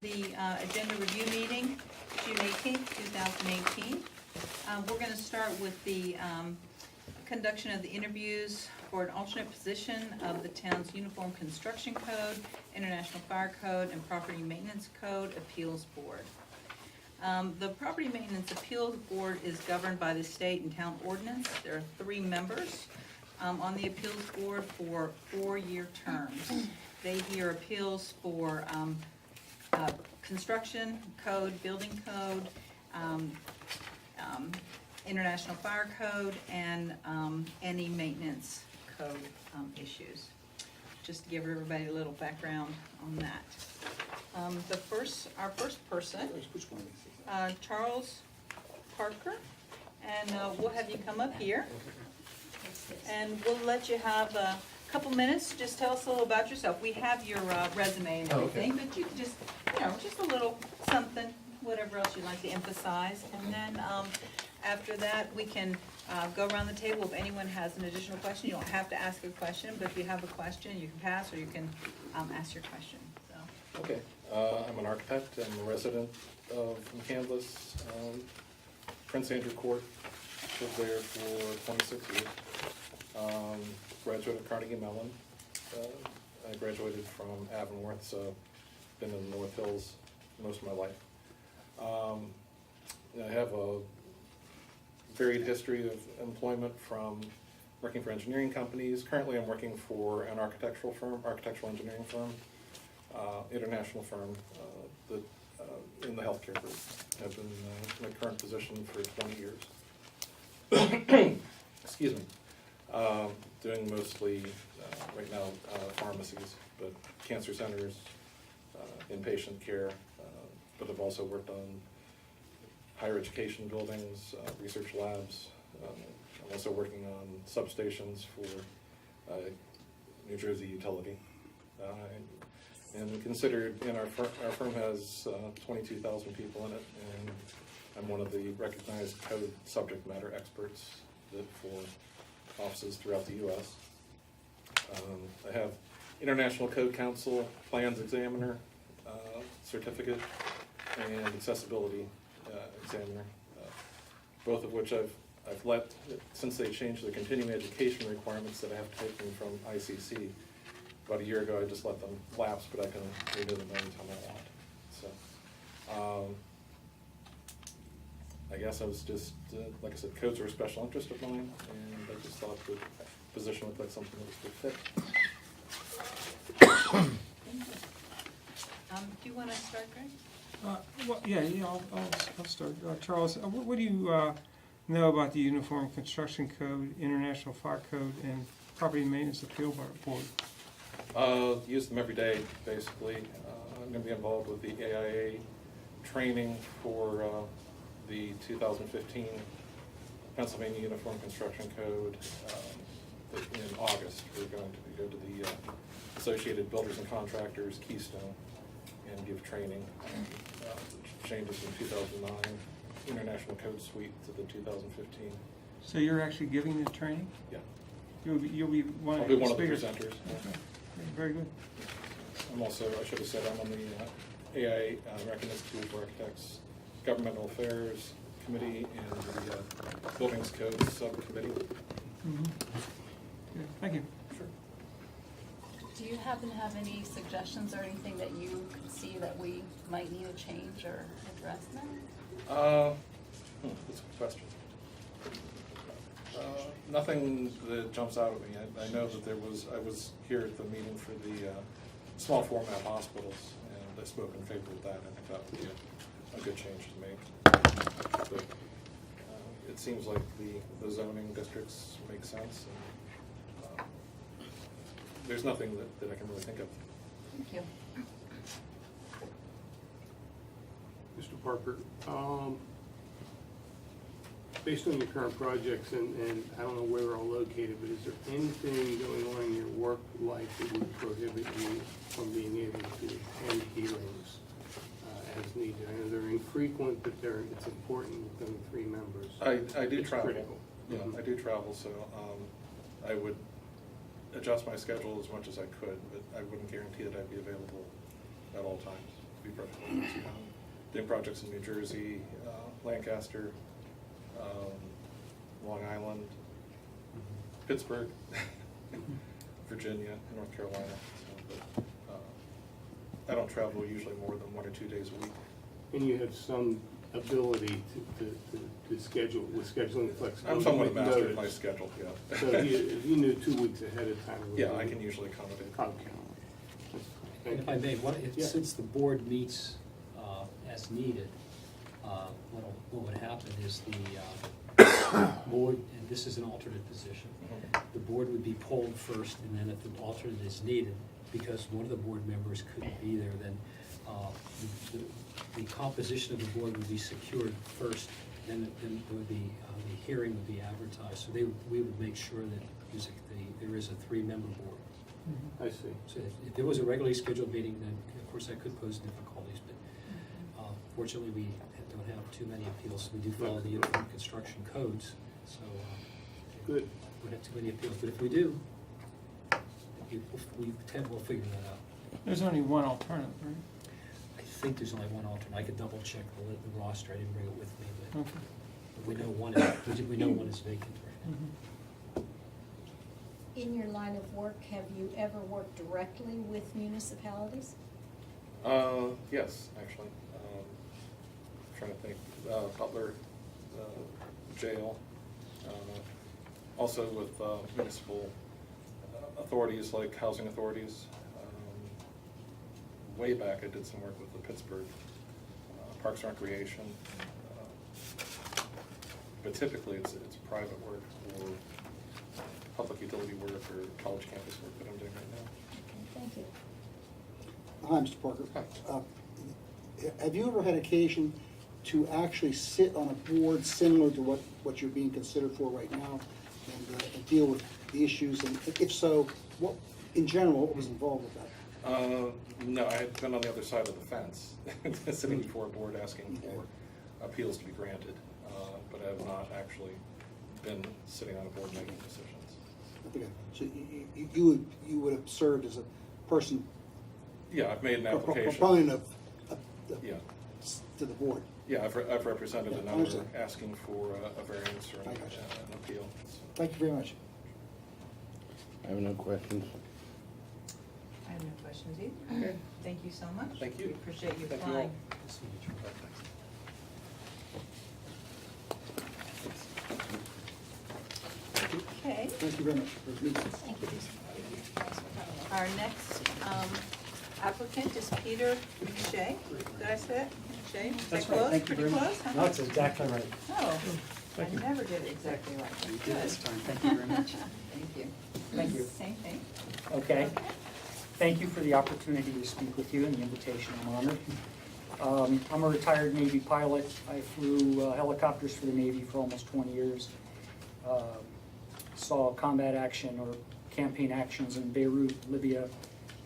The agenda review meeting, June 18th, 2018. We're going to start with the conduction of the interviews for an alternate position of the town's Uniform Construction Code, International Fire Code, and Property Maintenance Code Appeals Board. The Property Maintenance Appeals Board is governed by the state and town ordinance. There are 3 members on the appeals board for 4-year terms. They hear appeals for construction code, building code, international fire code, and any maintenance code issues. Just to give everybody a little background on that. Our first person, Charles Parker, and we'll have you come up here, and we'll let you have a couple minutes. Just tell us a little about yourself. We have your resume and everything, but you can just, just a little something, whatever else you'd like to emphasize. And then after that, we can go around the table. If anyone has an additional question, you don't have to ask a question, but if you have a question, you can pass or you can ask your question. So. Okay, I'm an architect. I'm a resident of McCandless, Prince Andrew Court. Lived there for 26 years. Graduated Carnegie Mellon. I graduated from Avonworth, so been in the North Hills most of my life. I have a varied history of employment from working for engineering companies. Currently I'm working for an architectural engineering firm, international firm in the healthcare group. I've been in my current position for 20 years. Excuse me. Doing mostly, right now, pharmacies, but cancer centers, inpatient care, but I've also worked on higher education buildings, research labs. I'm also working on substations for New Jersey Utility. And considered, our firm has 22,000 people in it, and I'm one of the recognized code subject matter experts for offices throughout the U.S. I have International Code Council Plans Examiner certificate and Accessibility Examiner, both of which I've let, since they changed the continuing education requirements that I have to take them from ICC. About a year ago, I just let them lapse, but I can renew them anytime I want. So, I guess I was just, like I said, codes are a special interest of mine, and I just thought the position looked like something that was a good fit. Do you want to start, Greg? Well, I'll start. Charles, what do you know about the Uniform Construction Code, International Fire Code, and Property Maintenance Appeal Board? Use them every day, basically. I'm going to be involved with the AIA training for the 2015 Pennsylvania Uniform Construction Code. In August, we're going to go to the Associated Builders and Contractors Keystone and give training. Changes from 2009 International Code Suite to the 2015. So you're actually giving the training? Yeah. You'll be one I'll of be the one of the speakers. presenters. Okay. Very good. I'm also, I should have said, I'm on the AIA American Institute of Architects Governmental Affairs Committee and the Buildings Code Subcommittee. Mm-hmm. Yeah, thank you. Sure. Do you happen to have any suggestions or anything that you could see that we might need to change or address now? That's a good question. Nothing that jumps out at me. I know that I was here at the meeting for the small format hospitals, and I spoke in favor of that. I think that would be a good change to make. But it seems like the zoning districts make sense. And, there's nothing that I can really think of. Thank you. Mr. Parker, based on your current projects, and I don't know where they're all located, but is there anything going on in your work life that would prohibit you from being able to attend hearings as needed? I know they're infrequent, but it's important with them 3 members. I do It's travel. critical. Yeah, I do travel, so I would adjust my schedule as much as I could, but I wouldn't guarantee that I'd be available at all times. to be perfectly honest. Doing projects in New Jersey, Lancaster, Long Island, Pittsburgh, Virginia, North Carolina. So, but, I don't travel usually more than 1 or 2 days a week. And you have some ability to schedule, with scheduling flexibility. I'm somewhat a with master of my notice. schedule, yeah. So if you knew 2 weeks ahead of time. it would Yeah, be- I can usually accommodate. Okay. And if I may, Yeah. since the board meets as needed, what would happen is the board, and this is an alternate position, the board would be polled first, and then if the alternate is needed, because one of the board members couldn't be there, then the composition of the board would be secured first, then there would be, the hearing would be advertised. So we would make sure that there is a 3-member board. I see. So if there was a regularly scheduled meeting, then of course that could pose difficulties, but fortunately we don't have too many appeals. We do follow the Uniform Construction Codes, so Good. we don't have too many appeals, but if we do, we'll figure that out. There's only one alternative, right? I think there's only one alternate. I could double check the roster. I didn't bring it with me, but Okay. we know one is vacant right now. Mhm. In your line of work, have you ever worked directly with municipalities? Yes, actually. Trying to think, Butler, jail, also with municipal authorities like housing authorities. Way back, I did some work with the Pittsburgh Parks and Recreation. But typically, it's private work or public utility work or college campus work that I'm doing right now. Okay, thank you. Hi, Mr. Parker. Hi. Have you ever had occasion to actually sit on a board similar to what you're being considered for right now and deal with the issues? And if so, what, in general, what was involved with that? No, I had been on the other side of the fence, sitting before a board asking for appeals to be granted, but I have not actually been sitting on a board making decisions. Okay. So you would have served as a person, Yeah, I've made an application. proponent of Yeah, to the board. yeah, I've represented Yeah, a I number understand. asking for a variance or I gotcha. an appeal. So, Thank you very much. I have no questions. I have no questions either. Okay. Thank you so much. Thank you. We appreciate you Thank you all. applying. Nice to meet you. Okay, Thank you very much for the meeting. Thank you. our next applicant is Peter Shea. Did I say it? Shea? Is that That's right, close? thank you Pretty very much. close, huh? No, it's exactly right. Oh, I never get it exactly right. You Good. did this time, thank you very much. Thank you. Thank you. Same thing. Okay, thank you for the opportunity to speak with you and the invitation, I'm honored. I'm a retired Navy pilot. I flew helicopters for the Navy for almost 20 years. Saw combat action or campaign actions in Beirut, Libya,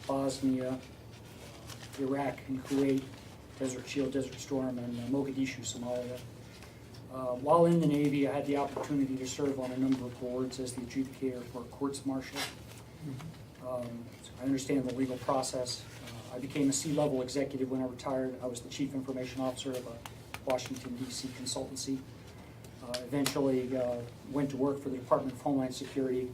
Bosnia, Iraq, and Kuwait, Desert Shield, Desert Storm, and Mogadishu, Somalia. While in the Navy, I had the opportunity to serve on a number of boards as the adjudicator for courts martial. So I understand the legal process. I became a C-level executive when I retired. I was the chief information officer of a Washington, D.C. consultancy. Eventually went to work for the Department of Homeland Security.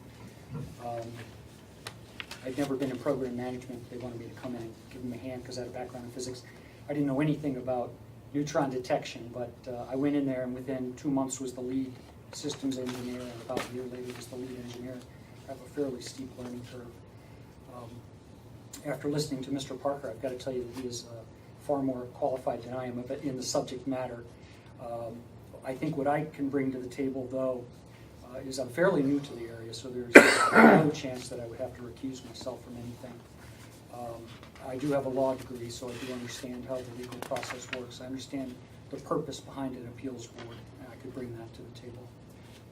I'd never been in program management. They wanted me to come in and give them a hand because I had a background in physics. I didn't know anything about neutron detection, but I went in there and within 2 months was the lead systems engineer, and about a year later was the lead engineer. I have a fairly steep learning curve. After listening to Mr. Parker, I've got to tell you that he is far more qualified than I am in the subject matter. I think what I can bring to the table, though, is I'm fairly new to the area, so there's no chance that I would have to recuse myself from anything. I do have a law degree, so I do understand how the legal process works. I understand the purpose behind an appeals board, and I could bring that to the table.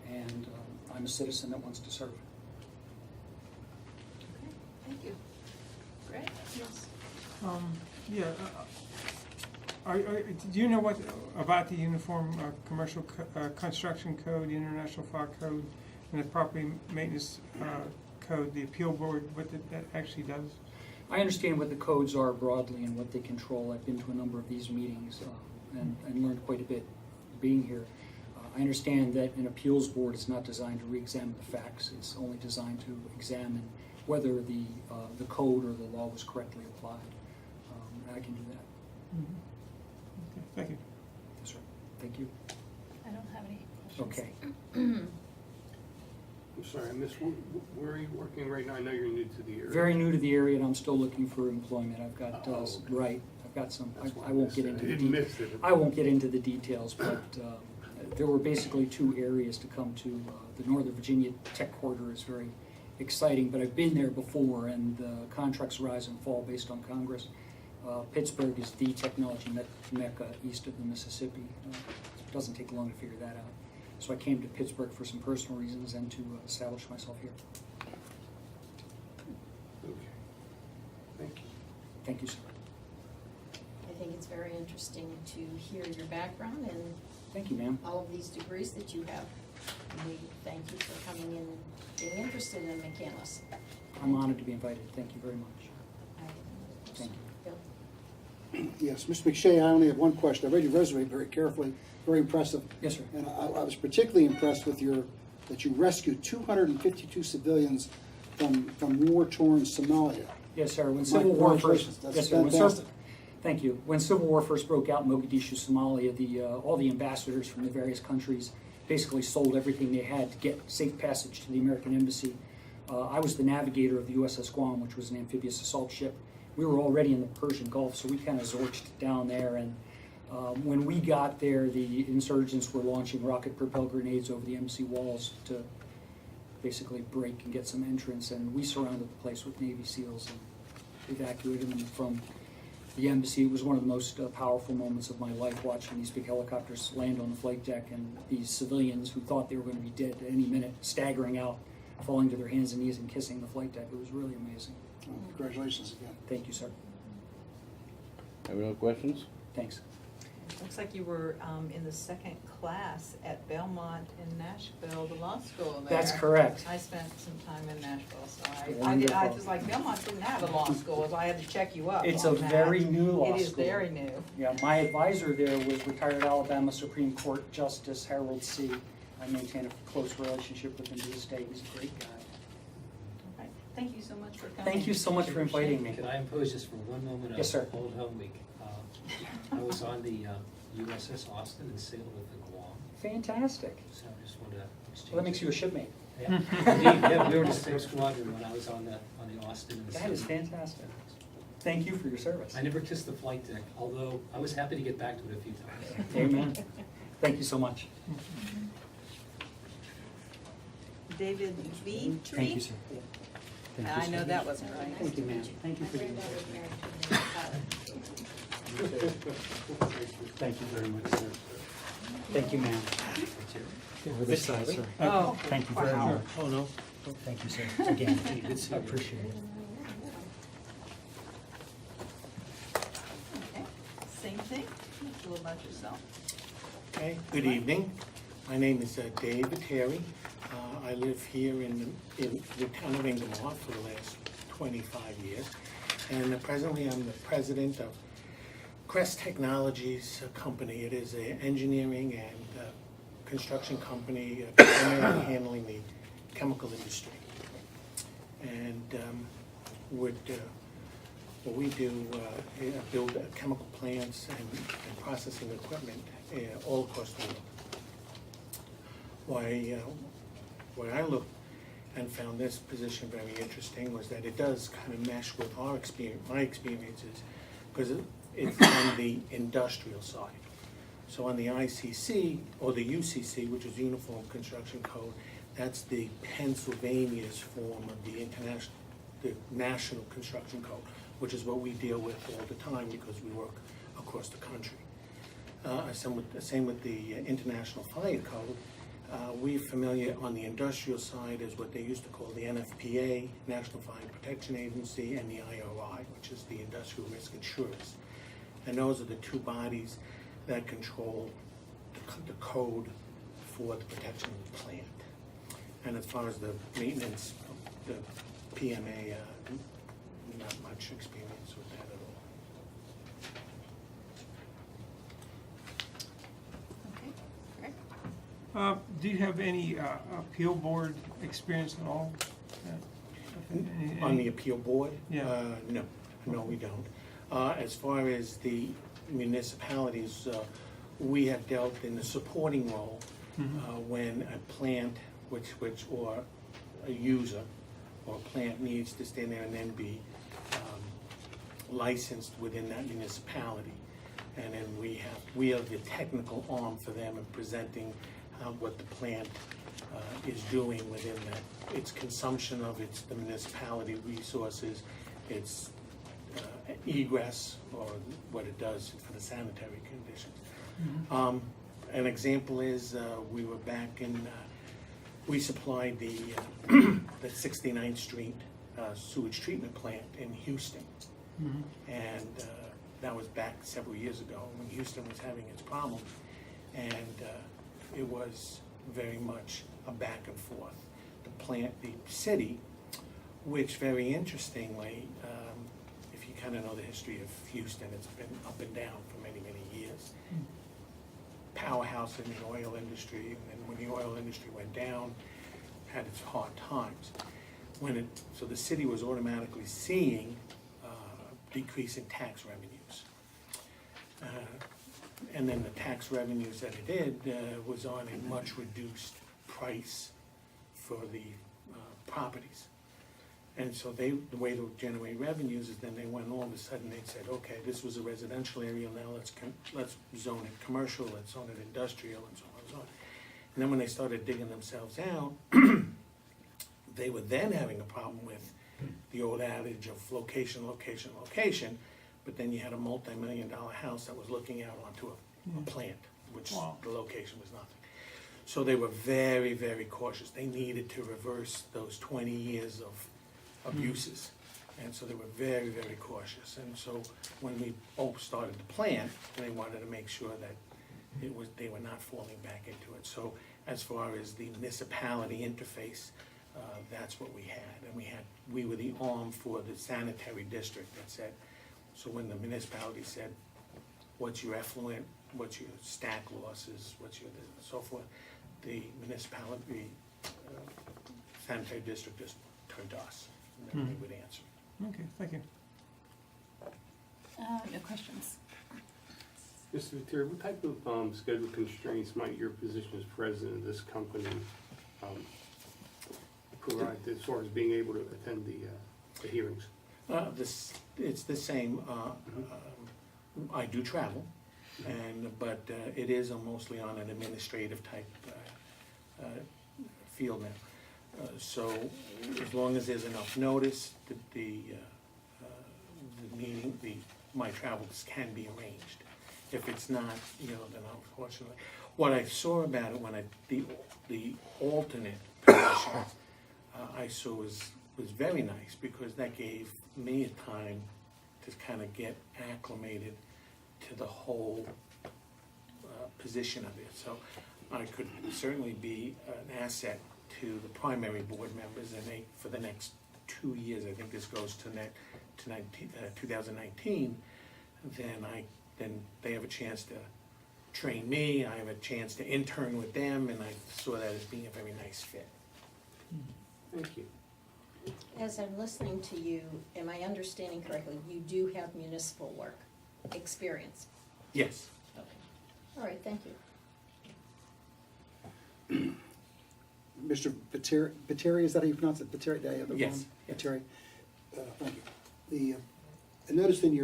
And I'm a citizen that wants to serve. Okay, thank you. Greg? Yes. Yeah, do you know what about the Uniform Commercial Construction Code, the International Fire Code, and the Property Maintenance Code, the appeal board, what that actually does? I understand what the codes are broadly and what they control. I've been to a number of these meetings and learned quite a bit being here. I understand that an appeals board is not designed to re-examine the facts. It's only designed to examine whether the code or the law was correctly applied. And I can do that. Mhm. Okay, thank you. Yes, sir. Thank you. I don't have any questions. Okay. I'm sorry, I missed, where are you working right now? I know you're new to the area. Very new to the area, and I'm still looking for employment. I've got, Oh, okay. right, I've got some, That's why I won't missed get it. into I the didn't details. miss it. I won't get into the details, but there were basically two areas to come to. The Northern Virginia Tech Corridor is very exciting, but I've been there before, and contracts rise and fall based on Congress. Pittsburgh is the technology mecca east of the Mississippi. It doesn't take long to figure that out. So I came to Pittsburgh for some personal reasons and to establish myself here. Okay. Thank you. Thank you, sir. I think it's very interesting to hear your background and Thank you, ma'am. all of these degrees that you have. And we thank you for coming in and being interested in McCandless. I'm honored to be invited. Thank you very much. Thank you. Bill? Yes, Mr. McShay, I only have one question. I read your resume very carefully, very impressive. Yes, sir. And I was particularly impressed with that you rescued 252 civilians from war-torn Somalia. Yes, sir. When My Civil War first, congratulations. That's yes, sir. fantastic. Thank you. When Civil War first broke out in Mogadishu, Somalia, all the ambassadors from the various countries basically sold everything they had to get safe passage to the American embassy. I was the navigator of the USS Guam, which was an amphibious assault ship. We were already in the Persian Gulf, so we kind of zorched down there. And when we got there, the insurgents were launching rocket-propelled grenades over the embassy walls to basically break and get some entrance. And we surrounded the place with Navy SEALs and evacuated them from the embassy. It was one of the most powerful moments of my life, watching these big helicopters land on the flight deck and these civilians who thought they were going to be dead at any minute, staggering out, falling to their hands and knees and kissing the flight deck. It was really amazing. Well, congratulations again. Thank you, sir. Have no questions? Thanks. Looks like you were in the second class at Belmont in Nashville, the law school there. That's correct. I spent some time in Nashville, so I Wonderful. was like, Belmont didn't have a law school, so I had to check you up It's on a that. very new law It is school. very new. Yeah, my advisor there was retired Alabama Supreme Court Justice Harold C. I maintain a close relationship with him to this day. He's a great guy. All right. Thank you so much for coming. Thank you so much for inviting me. Could I impose just for one moment Yes, sir. of Old Home Week? I was on the USS Austin and sailed with the Guam, Fantastic. so I just wanted to exchange. Well, that makes you a shipmate. Yeah, indeed, yeah, we were in the same squadron when I was on the Austin. And That is fantastic. Thank you for your service. I never kissed the flight deck, although I was happy to get back to it a few times. Amen. Thank you so much. David Lee Tree? Thank you, sir. Thank you, I sir. know that wasn't right. Thank you, ma'am. Thank you for your Thank you very much, sir. Thank you, ma'am. Over this side, sir. Oh, Thank you very much. Oh, no. Thank you, sir. Again, I appreciate it. okay. Same thing. Tell us a little about yourself. Okay, good evening. My name is David Terry. I live here in the town of Inglemoor for the last 25 years. And presently I'm the president of Crest Technologies Company. It is an engineering and construction company primarily handling the chemical industry. And what we do is build chemical plants and processing equipment all across the world. Why I looked and found this position very interesting was that it does kind of mesh with our experience, my experiences, because it's on the industrial side. So on the ICC, or the UCC, which is Uniform Construction Code, that's the Pennsylvania's form of the National Construction Code, which is what we deal with all the time because we work across the country. Same with the International Fire Code. We're familiar on the industrial side as what they used to call the NFPA, National Fire Protection Agency, and the IRI, which is the Industrial Risk Insurers. And those are the two bodies that control the code for the protection of the plant. And as far as the maintenance, the PMA, not much experience with that at all. Okay, Greg? Do you have any appeal board experience at all? On the appeal board? Yeah. No, we don't. As far as the municipalities, we have dealt in the supporting role when a plant, or a user, or a plant needs to stand there and then be licensed within that municipality. And then we are the technical arm for them in presenting what the plant is doing within that. Its consumption of the municipality resources, its egress, or what it does for the sanitary conditions. An example is, we were back in, we supplied the 69th Street sewage treatment plant in Houston. And that was back several years ago when Houston was having its problems. And it was very much a back and forth. The city, which very interestingly, if you kind of know the history of Houston, it's been up and down for many, many years. Powerhouse in the oil industry, and then when the oil industry went down, had its hard times. So the city was automatically seeing decrease in tax revenues. And then the tax revenues that it did was on a much reduced price for the properties. And so the way to generate revenues is then they went, all of a sudden they said, okay, this was a residential area, now let's zone it commercial, let's zone it industrial, and so on and so on. And then when they started digging themselves out, they were then having a problem with the old adage of location, location, location, but then you had a multi-million-dollar house that was looking out onto a plant, which the location was nothing. So they were very, very cautious. They needed to reverse those 20 years of abuses. And so they were very, very cautious. And so when we both started the plan, they wanted to make sure that they were not falling back into it. So as far as the municipality interface, that's what we had. And we were the arm for the sanitary district that said, so when the municipality said, what's your effluent, what's your stack losses, what's your this and so forth, the municipality, sanitary district just turned to us, and then we would answer. Okay, thank you. No questions. Mr. Viteri, what type of schedule constraints might your position as president of this company provide as far as being able to attend the hearings? It's the same. I do travel, but it is mostly on an administrative type field now. So as long as there's enough notice, the meeting, my travels can be arranged. If it's not, then unfortunately. What I saw about it when the alternate position I saw was very nice, because that gave me a time to kind of get acclimated to the whole position of it. So I could certainly be an asset to the primary board members, and for the next 2 years, I think this goes to 2019, then they have a chance to train me, I have a chance to intern with them, and I saw that as being a very nice fit. Thank you. As I'm listening to you, am I understanding correctly, you do have municipal work experience? Yes. Okay. All right, thank you. Mr. Viteri, is that how you pronounce it? Viteri, did I have it wrong? Yes. Viteri. Thank you. I noticed in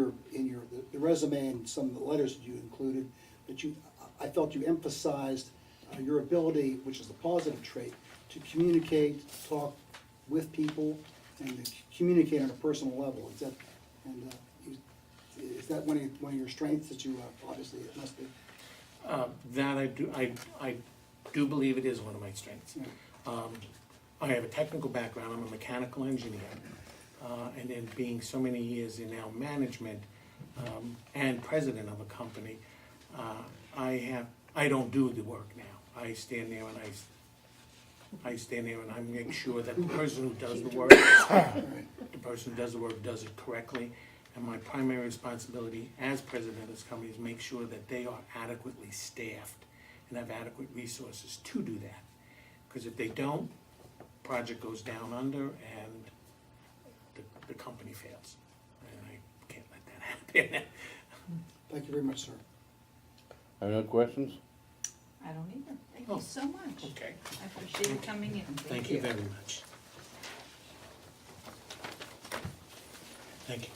the resume and some of the letters that you included that I felt you emphasized your ability, which is a positive trait, to communicate, talk with people, and to communicate on a personal level. Is that one of your strengths that you obviously it must be? That I do believe it is one of my strengths. Yeah. I have a technical background. I'm a mechanical engineer, and then being so many years in now management and president of a company, I don't do the work now. I stand there and I stand there and I make sure that the person who does the work, does it correctly. And my primary responsibility as president of this company is make sure that they are adequately staffed and have adequate resources to do that. Because if they don't, project goes down under and the company fails. And I can't let that happen. Thank you very much, sir. Have no questions? I don't either. Thank Oh, you so much. Okay, I appreciate you coming in. thank you very much. Thank you.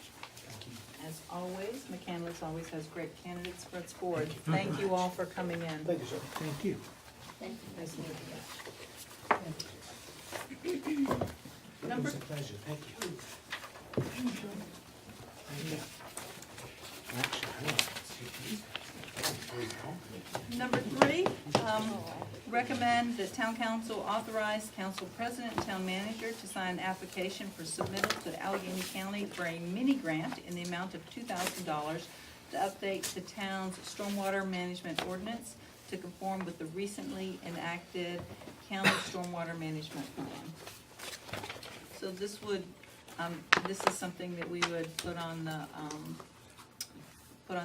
As always, McCandless always has great candidates for its board. Thank you all for coming in. Thank you, sir. Thank you. Thank you. Nice meeting you. Number, It's a pleasure, thank you. Thank you. Actually, I don't see these. number 3, recommend that town council authorize council president and town manager to sign an application for submittal to Allegheny County for a mini grant in the amount of $2,000 to update the town's stormwater management ordinance to conform with the recently enacted county stormwater management plan. So this would, this is something that we would put on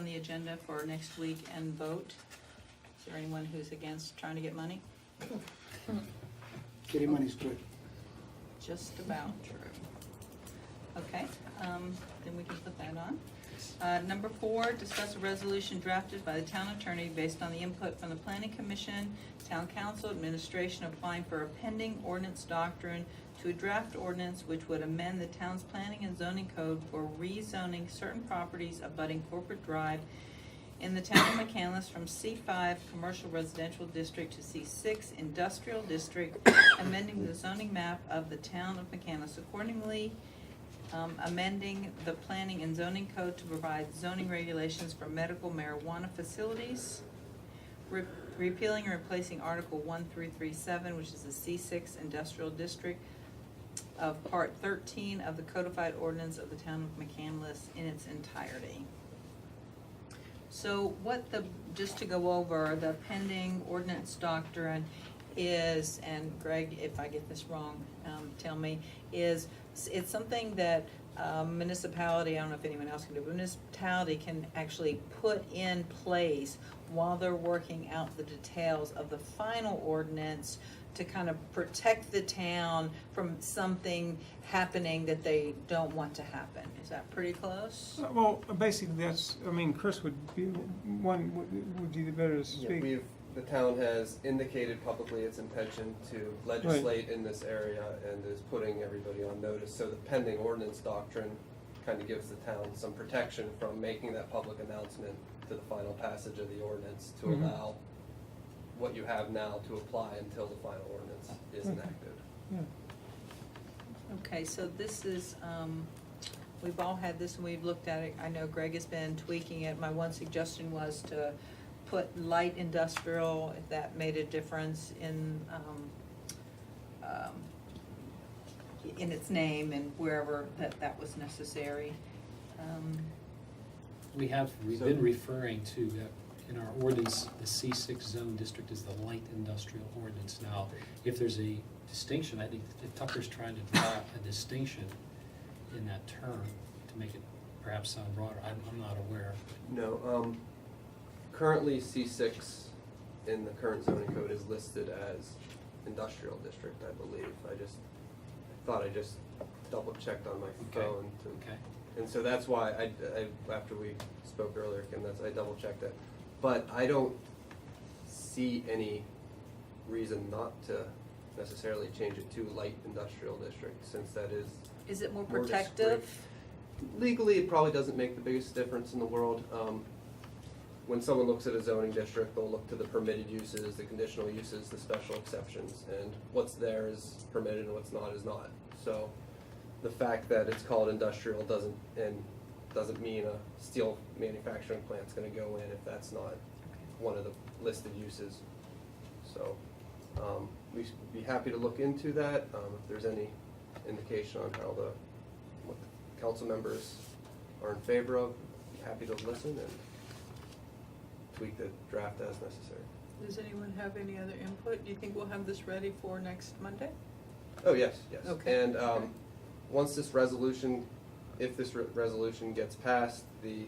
the agenda for next week and vote. Is there anyone who's against trying to get money? Getting money's good. Just about true. Okay, then we can put that on. Number 4, discuss a resolution drafted by the town attorney based on the input from the planning commission, town council, administration applying for a pending ordinance doctrine to a draft ordinance which would amend the town's planning and zoning code for rezoning certain properties abutting Corporate Drive in the town of McCandless from C5 Commercial Residential District to C6 Industrial District, amending the zoning map of the town of McCandless accordingly, amending the planning and zoning code to provide zoning regulations for medical marijuana facilities, repealing and replacing Article 1337, which is the C6 Industrial District of Part 13 of the codified ordinance of the town of McCandless in its entirety. So just to go over, the pending ordinance doctrine is, and Greg, if I get this wrong, tell me, it's something that municipality, I don't know if anyone else can do, but municipality can actually put in place while they're working out the details of the final ordinance to kind of protect the town from something happening that they don't want to happen. Is that pretty close? Well, basically, that's, I mean, Chris would be would be the better to Yeah, speak. the town has indicated publicly its intention to legislate in this area and is putting everybody on notice. So the pending ordinance doctrine kind of gives the town some protection from making that public announcement to the final passage of the ordinance to Mhm. allow what you have now to apply until the final ordinance is enacted. Yeah. Okay, so this is, we've all had this and we've looked at it. I know Greg has been tweaking it. My one suggestion was to put light industrial, if that made a difference in its name and wherever that was necessary. We've So- been referring to, in our ordinance, the C6 zone district is the light industrial ordinance. Now, if there's a distinction, I think that Tucker's trying to draw a distinction in that term to make it perhaps sound broader. I'm not aware. No, currently C6 in the current zoning code is listed as industrial district, I believe. I thought I just double checked on my Okay. phone to. Okay. And so that's why I after we spoke earlier, Kim, I double checked it. But I don't see any reason not to necessarily change it to light industrial district, since that is Is it more more protective? discrete. Legally, it probably doesn't make the biggest difference in the world. When someone looks at a zoning district, they'll look to the permitted uses, the conditional uses, the special exceptions, and what's there is permitted and what's not is not. So the fact that it's called industrial doesn't mean a steel manufacturing plant's gonna go in if that's not one of the listed uses. So we'd be happy to look into that, if there's any indication on what the council members are in favor of, be happy to listen and tweak the draft as necessary. Does anyone have any other input? Do you think we'll have this ready for next Monday? Oh, yes, yes. Okay. And Okay. once this resolution, if this resolution gets passed, the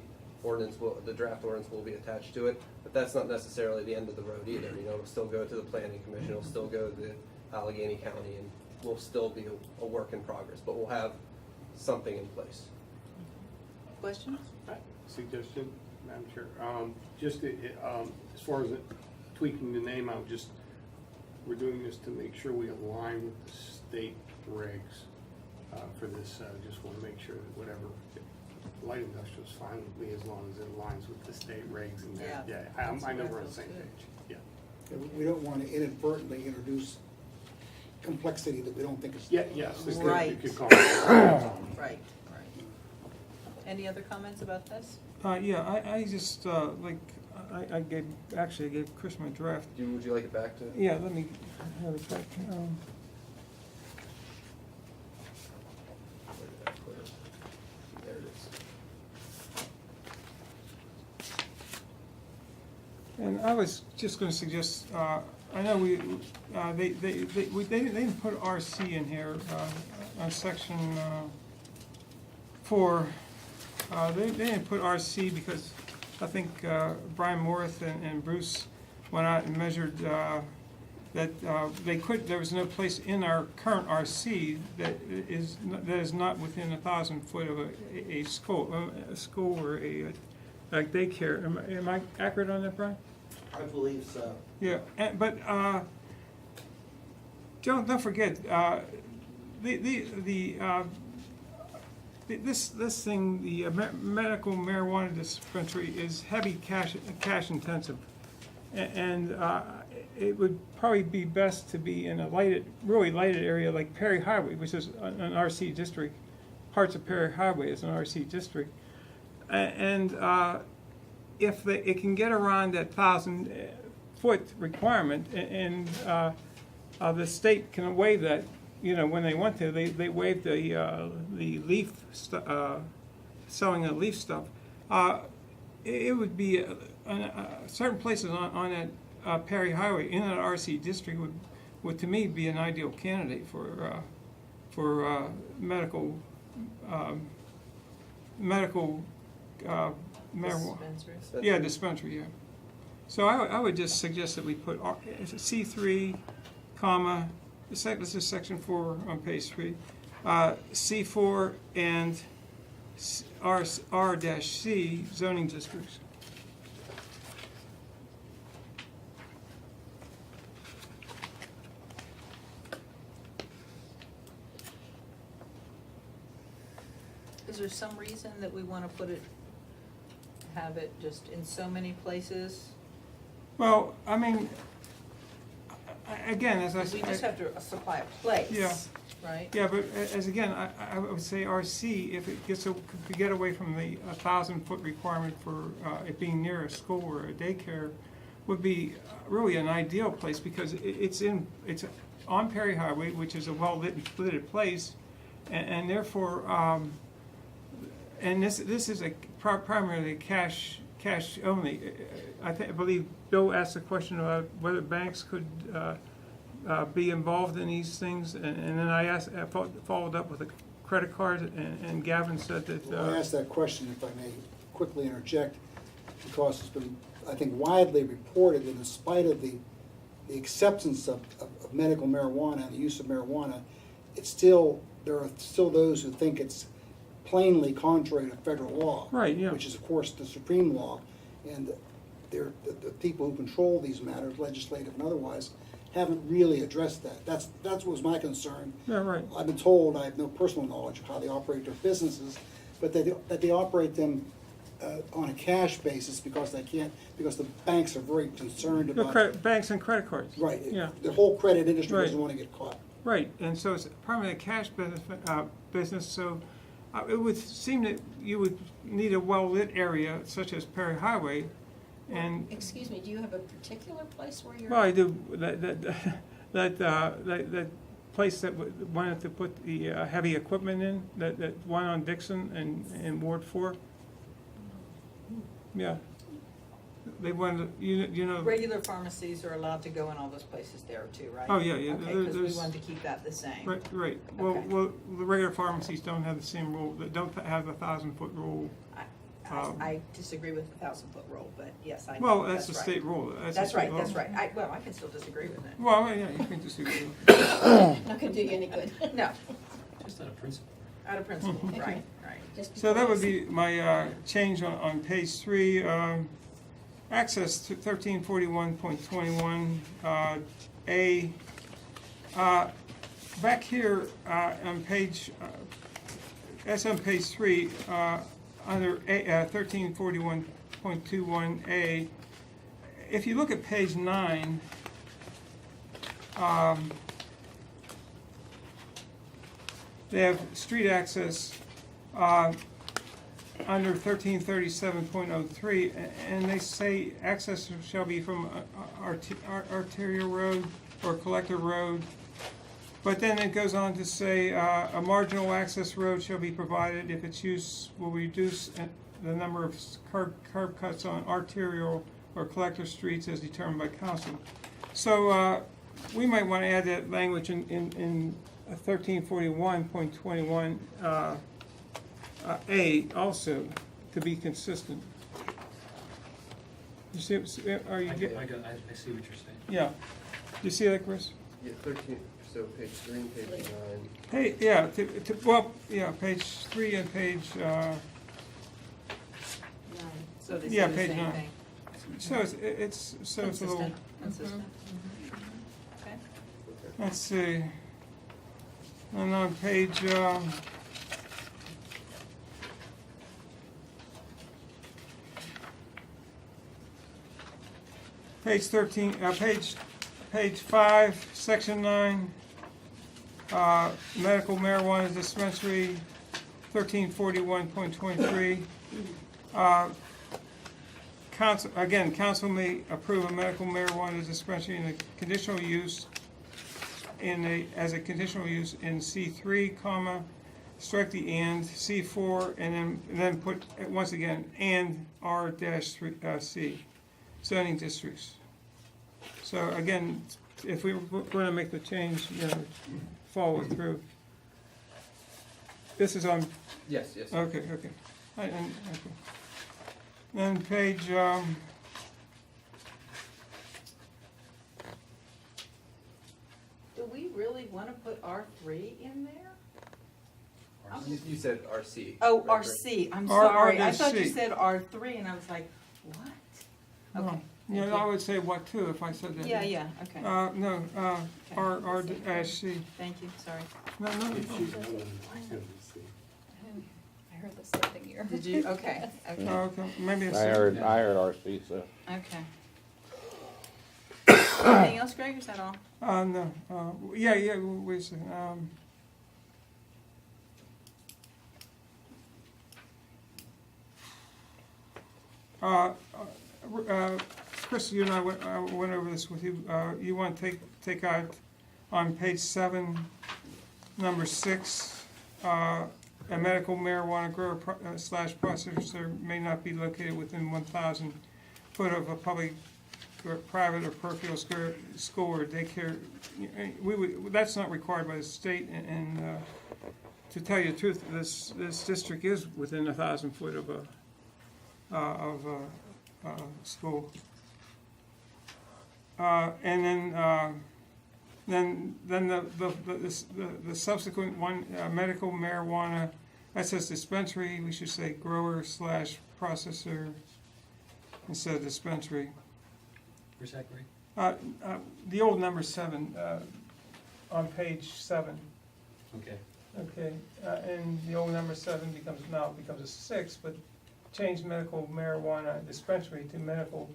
draft ordinance will be attached to it. But that's not necessarily the end of the road either. You know, it'll still go to the planning commission, it'll still go to Allegheny County, and will still be a work in progress. But we'll have something in place. Questions? Suggestion, Madam Chair, just as far as tweaking the name, we're doing this to make sure we align with the state regs for this. Just want to make sure that whatever, light industrial is fine with me as long as it aligns with the state regs and that. Yeah, I know we're on the that's same good. page, yeah. We don't want to inadvertently introduce complexity that we don't think is. Yes. Right. You could call it. Right. Any other comments about this? Yeah, I just, I gave Chris my draft. Would you like it back to? Yeah, let me have it back. Where did I put it? There it is. And I was just gonna suggest, I know they didn't put RC in here, on section, 4. They didn't put RC because I think, Brian Morris and Bruce went out and measured, that, there was no place in our current RC that is not within 1,000 foot of a school or a daycare. Am I accurate on that, Brian? I believe so. Yeah, but don't forget, this thing, the medical marijuana dispensary is heavy cash intensive, and it would probably be best to be in a really lighted area like Perry Highway, which is an RC district. Parts of Perry Highway is an RC district, and if it can get around that 1,000 foot requirement, and the state can waive that. You know, when they want to, they waived the leaf selling of leaf stuff. It would be certain places on that Perry Highway in that RC district would to me be an ideal candidate for medical marijuana. Dispensaries. Yeah, dispensary. Yeah. So I would just suggest that we put C3, comma. This is section 4 on page 3. C4 and R-C zoning districts. Is there some reason that we want to have it just in so many places? Well, I mean, again, as I Because we just said, have to supply a place, Yeah. right? yeah, but I would say RC, if it could get away from the 1,000 foot requirement for it being near a school or a daycare, would be really an ideal place because it's on Perry Highway, which is a well-lit place, and therefore, and this is a primarily cash only. I believe Bill asked a question about whether banks could be involved in these things, and then I followed up with a credit card, and Gavin said that. Well, I asked that question, if I may quickly interject, because it's been, I think, widely reported that in spite of the acceptance of medical marijuana and the use of marijuana, there are still those who think it's plainly contrary to federal law. Right, yeah. Which is, of course, the supreme law. And the people who control these matters, legislative and otherwise, haven't really addressed that. That was my concern. Yeah, right. I've been told, I have no personal knowledge of how they operate their businesses, but that they operate them on a cash basis because the banks are very concerned about. Banks and credit cards. Right. Yeah. The whole credit industry Right. doesn't want to get caught. Right, and so it's primarily a cash business, so it would seem that you would need a well-lit area such as Perry Highway, and, Excuse me, do you have a particular place where you're? well, I do, that place that wanted to put the heavy equipment in, that one on Dixon and Ward 4. Yeah. They wanted, you know. Regular pharmacies are allowed to go in all those places there too, right? Oh, yeah, yeah, Okay, there- because we there's- wanted to keep that the same. Right. Well, Okay. the regular pharmacies don't have the same rule, they don't have the 1,000-foot rule. I disagree with the 1,000-foot rule, but yes, I. Well, that's the right. state rule. a That's state right, law. that's right. Well, I can still disagree with it. Well, yeah, you can disagree. Not gonna do you any good. No, Just out of principle. out of principle, right, right. Just So that would because. be my change on page 3. Access to 1341.21 A. Back here on page, that's on page 3, under 1341.21 A. If you look at page 9, they have street access under 1337.03, and they say access shall be from arterial road or collector road. But then it goes on to say, a marginal access road shall be provided if its use will reduce the number of curb cuts on arterial or collector streets as determined by council. So we might want to add that language in 1341.21 A also, to be consistent. You see, are you I get? see what you're saying. Yeah. Do you see that, Chris? Yeah, 13, so page 3, page 9. Hey, yeah, well, yeah, page 3 and page, So they Yeah, say the page same 9. thing. so it's a little, Consistent. Okay. let's see. And on page, page 13, page 5, section 9, medical marijuana dispensary, 1341.23. Council may approve a medical marijuana dispensary in a conditional use as a conditional use in C3, comma, strike the and, C4, and then put, once again, and R-3, zoning districts. So again, if we were gonna make the change, follow it through. This is on, Yes, yes. okay. Okay. Then page, Do we really want to put R3 in there? You said RC. Oh, right, RC, I'm R- sorry. I thought you RC. said R3, and I was like, what? Okay. yeah, I would say what too if I said that. Yeah, okay. No, R-C. Thank you, sorry. No. I heard the same thing here. Did you? Okay, okay, Oh, okay, maybe it's. I heard RC, so. okay. Anything else, Greg, or is that all? No, yeah, wait a second, Chris, you and I went over this with you, you want to take out on page 7, number 6, a medical marijuana grower slash processor may not be located within 1,000 foot of a public or private or parochial school or daycare. That's not required by the state, and to tell you the truth, this district is within 1,000 foot of a school. And then the subsequent one, medical marijuana, that says dispensary, we should say grower slash processor instead of dispensary. Where's that, Greg? The old number 7, on page 7, Okay. okay, and the old number 7 becomes a 6, but change medical marijuana dispensary to medical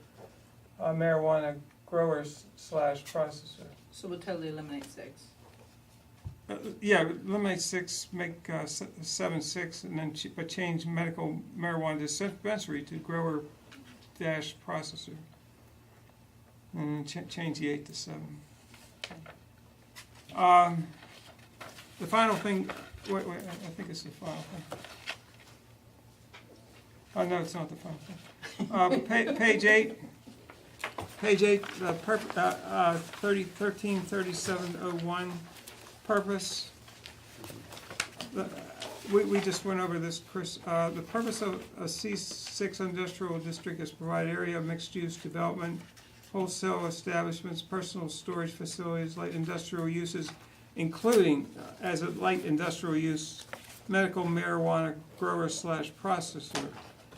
marijuana growers slash processor. So we'll totally eliminate 6. Yeah, eliminate 6, make 7 6, and then but change medical marijuana dispensary to grower dash processor. And change the 8 to 7. The final thing, wait, I think it's the final thing. Oh, no, it's not the final thing. Page 8, 133701, purpose. We just went over this, Chris. The purpose of a C6 industrial district is to provide area of mixed-use development, wholesale establishments, personal storage facilities, light industrial uses, including, as a light industrial use, medical marijuana grower/processor.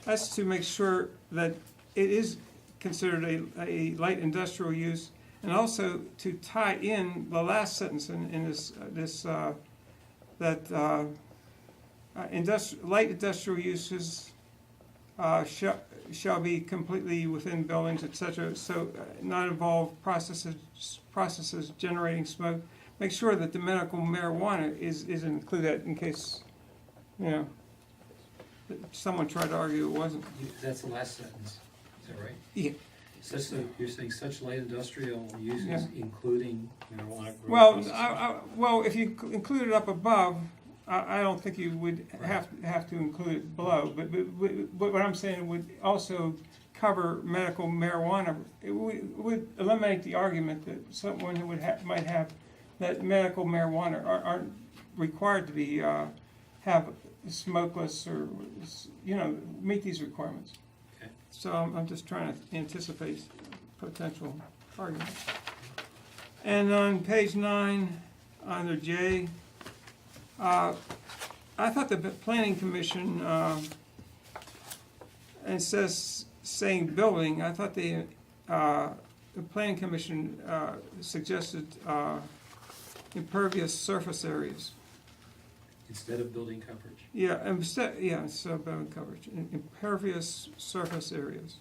That's to make sure that it is considered a light industrial use, and also to tie in the last sentence in this, light industrial uses shall be completely within buildings, etc., so not involve processes generating smoke. Make sure that the medical marijuana is included in case, someone tried to argue it wasn't. That's the last sentence, is that right? Yeah. You're saying such light industrial uses, Yeah. including marijuana grow Well, processing? well, if you include it up above, I don't think you would have to include it below, but what I'm saying, it would also cover medical marijuana. It would eliminate the argument that someone who might have that medical marijuana aren't required to be, have smokeless or, meet these requirements. Okay. So I'm just trying to anticipate potential arguments. And on page 9, under J, I thought the planning commission, and saying building, I thought the planning commission suggested impervious surface areas. Instead of building coverage? Yeah, instead of building coverage, impervious surface areas.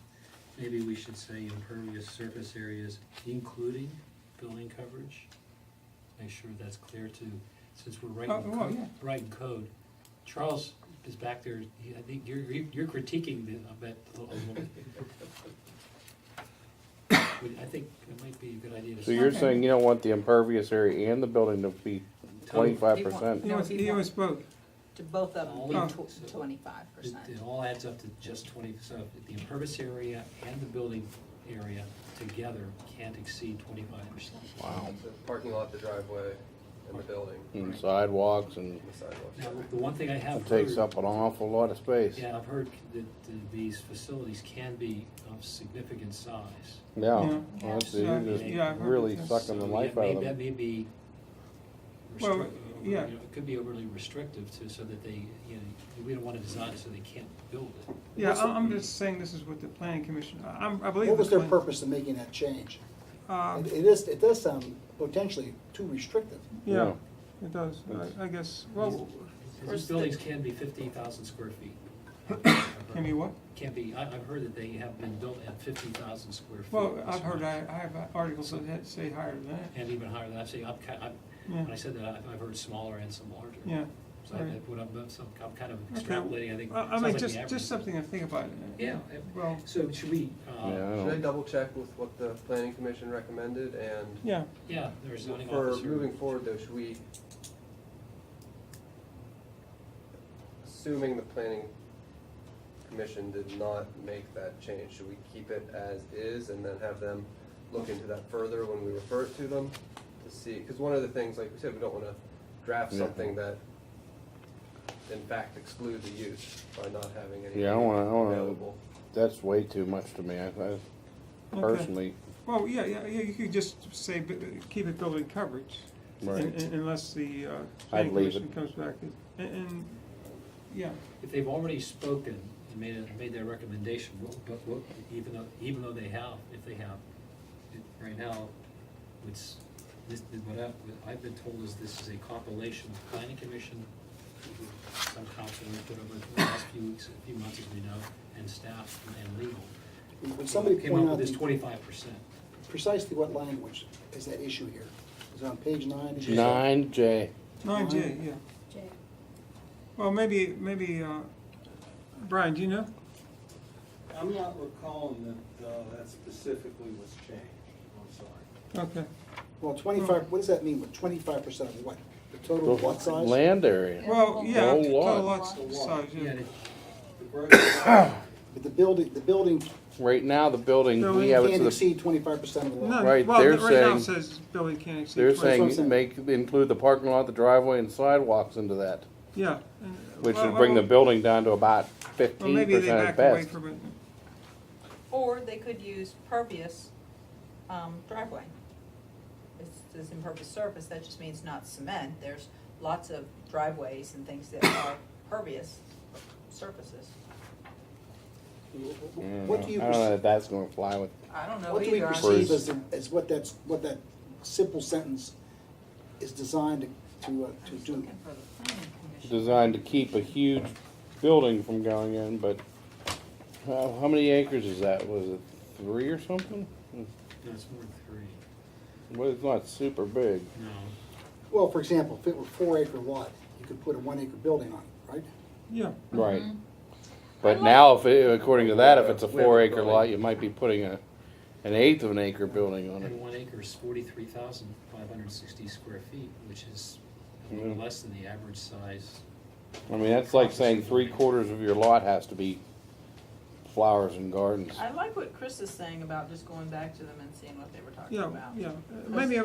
Maybe we should say impervious surface areas, including building coverage. Make sure that's clear too, since we're writing code. Charles is back there. I think you're critiquing that a little bit. I think it might be a good idea to. So you're saying you don't want the impervious area and the building to be 25%? No, He wants both. To both of them, Oh. be It 25%. all adds up to just 20, so the impervious area and the building area together can't exceed 25%. Wow. The parking lot, the driveway, and the building, And sidewalks and and the sidewalks. Now, the one thing I have it heard. takes up an awful lot of space. Yeah, I've heard that these facilities can be of significant size. Yeah, Yeah. well, that's, Yeah. you're just Yeah, I've heard really that. sucking the So, life yeah, out of That them. may be Well, yeah. it could be overly restrictive so that they, we don't want to design it so they can't build it. Yeah, I'm just saying this is what the planning commission, I believe. What was their the plan- purpose in making that change? Uh, It does sound potentially too restrictive. Yeah, it does, I guess, well, These buildings can be 15,000 square feet. can be what? Can be, I've heard that they have been built at 50,000 square feet. Well, I've heard, I have articles that say higher than that. And even higher than that, when I said that, I've heard smaller and some larger. Yeah. So Right. I'm kind of Okay. extrapolating, I think. I sounds mean, like the average. just something to think about. Yeah. Well, So should we, Yeah, I Should I don't, double check with what the planning commission recommended, and yeah, yeah, there's zoning for officer. moving forward though, should we, assuming the planning commission did not make that change, should we keep it as is and then have them look into that further when we refer it to them? To see, because one of the things, like we said, we don't wanna draft Yeah. something that in fact exclude the use by not having anything Yeah, I wanna- available. that's way too much to me. I personally, well, yeah, you could just say, keep it building coverage. Right. Unless the I'd planning leave commission it. comes back, and, yeah, If they've already spoken and made their recommendation, even though they have, if they have, right now, what I've been told is this is a compilation of planning commission, some council input over the last few weeks, a few months, as we know, and staff and legal. When somebody Came pointed up out with this the- 25%. precisely what language is that issue here? Is it on page 9? 9J. 9J, yeah. Jay. Well, maybe, Brian, do you know? I'm not recalling that specifically was changed, I'm sorry. Okay. Well, 25, what does that mean, with 25% of what? The total lot size? Land area. Well, yeah, whole total lot. lot size, Yeah, yeah. and The gross But the building Right now, the building, we have it can't to the, exceed 25% of the lot. No, Right, well, they're right now it saying- says building can't exceed. they're 20. what I'm saying saying. include the parking lot, the driveway, and sidewalks into that, Yeah. which Well, would bring the well, building down to about Well, 15% maybe they at back away best. from it. Or they could use pervious driveway. It says impervious surface, that just means not cement. There's lots of driveways and things that are pervious surfaces. What do you I don't know perceive, if that's gonna fly with, I don't know what do we either. perceive as what that simple sentence is designed to do? Looking for the planning commission. designed to keep a huge building from going in, but how many acres is that? Was it 3 or something? No, it's more than 3. Well, it's not super big. No. Well, for example, if it were 4-acre lot, you could put a 1-acre building on it, right? Yeah. Right. Mm-hmm. But now, according to that, if it's a We have a 4-acre building. lot, you might be putting an eighth of an acre building on it. And 1 acre is 43,560 square feet, which is a little less than the average size. I mean, that's like saying 3/4 of your lot has to be flowers and gardens. I like what Chris is saying about just going back to them and seeing what they were talking Yeah, about. yeah. Maybe I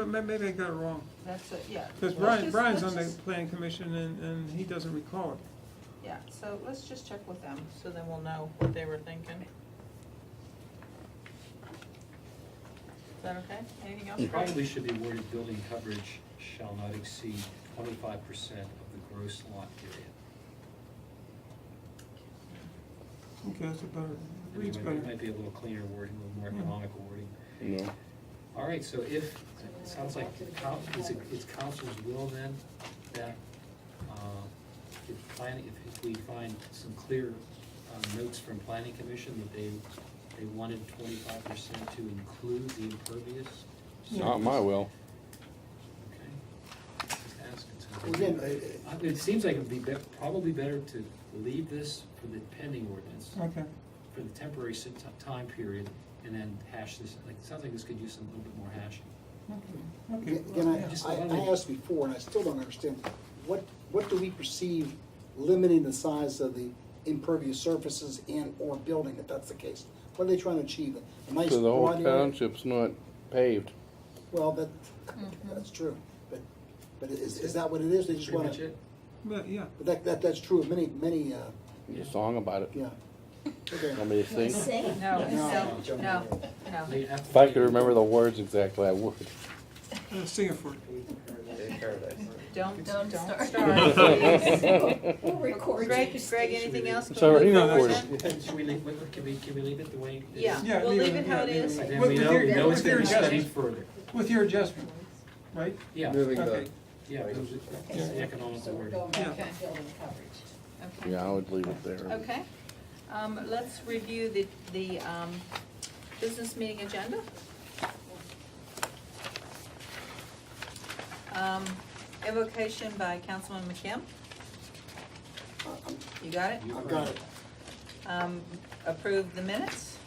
got it wrong. That's it, yeah. Because Brian's on the planning commission and he doesn't recall it. Yeah, so let's just check with them, so then we'll know what they were thinking. Is that okay? Anything else? It Greg? probably should be worded, building coverage shall not exceed 25% of the gross lot area. Okay, that's a better, reads It better. might be a little cleaner wording, a little more economical wording. You know? All right, so if, it sounds like it's council's will then that if we find some clear notes from planning commission that they wanted 25% to include the impervious. Not my will. Okay. Just asking. So Well, again, it seems like it'd be probably better to leave this for the pending ordinance, Okay. for the temporary time period, and then hash this, like, it sounds like this could use a little bit more hashing. Okay. Again, I asked before, and I still don't understand, what do we perceive limiting the size of the impervious surfaces and/or building, if that's the case? What are they trying to achieve? A nice So the whole broad area? township's not paved. Well, that's true, but is that what it is? They just Pretty wanna, much it? But, yeah. but that's true of many, There's a song about it. yeah. Okay. Want me to sing? Sing. No, No. no. If I could remember the words exactly, I would. Sing it for you. Paradise. Don't Don't start. start. We'll record Greg, you. anything else? It's already before we recorded. then? Should we leave, can we leave it the way it is? Yeah, Yeah, we'll leave it how it yeah, is. And then With we your- know it's with your gonna be studied adjustment. further. With your adjustment, right? Yeah, Moving Okay. the, yeah, those Okay, are so- the economical So we're wording. going back Yeah. to building coverage. Okay. Yeah, I would leave it there. Okay, let's review the business meeting agenda. Evocation by Councilman McKim, you got it? I've got it. Approve the minutes.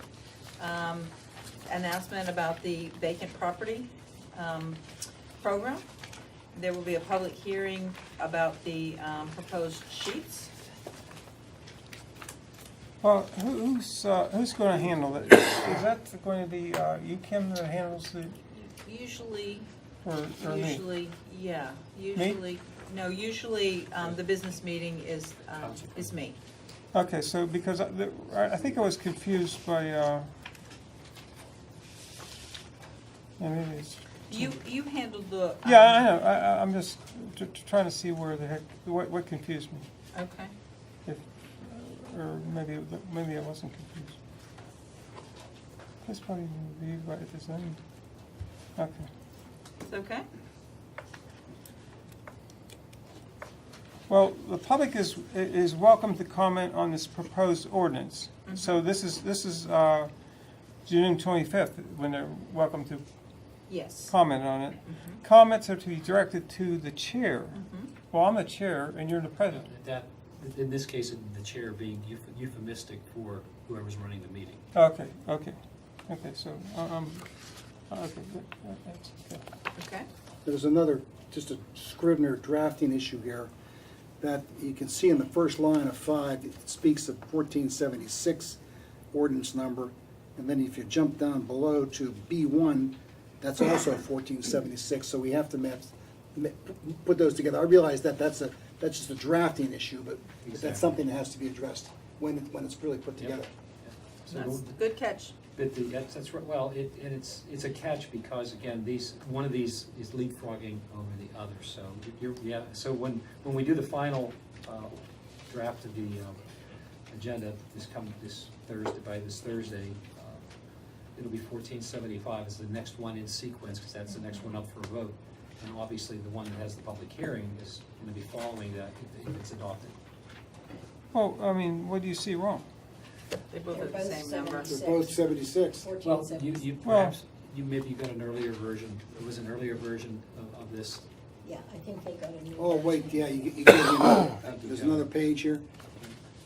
Announcement about the vacant property program. There will be a public hearing about the proposed sheets. Well, who's gonna handle it? Is that going to be, you, Kim, that handles the, Usually, or me? usually, the business meeting is me. Okay, so because I think I was confused by, maybe it's. You handled the. Yeah, I know, I'm just trying to see where the heck, what confused me. Okay, If, or maybe I wasn't confused. That's probably reviewed by the design. Okay. it's okay? Well, the public is welcome to comment on this proposed ordinance. So this is June 25th, when they're welcome to Yes. comment on it. Comments are to be directed to the chair. Well, I'm the chair and you're the president. That, in this case, the chair being euphemistic for whoever's running the meeting. Okay, so, okay, that's okay. Okay, There's another, just a Scrivener drafting issue here, that you can see in the first line of 5, it speaks of 1476, ordinance number, and then if you jump down below to B1, that's also 1476, so we have to put those together. I realize that that's just a drafting issue, but that's something that has to be addressed when it's really put Yep. together. So That's a good catch. But that's right, well, and it's a catch because, again, one of these is leapfrogging over the other, so so when we do the final draft of the agenda this Thursday, by this Thursday, it'll be 1475 is the next one in sequence, because that's the next one up for a vote. And obviously, the one that has the public hearing is gonna be following that if it's adopted. Well, I mean, what do you see wrong? They both They're have the both same number. 76. They're both 76. Well, 1476. you perhaps, maybe you got an earlier version, it was an earlier version of this. Yeah, I think they got a new. Oh, wait, yeah, you gave me another, there's another page here.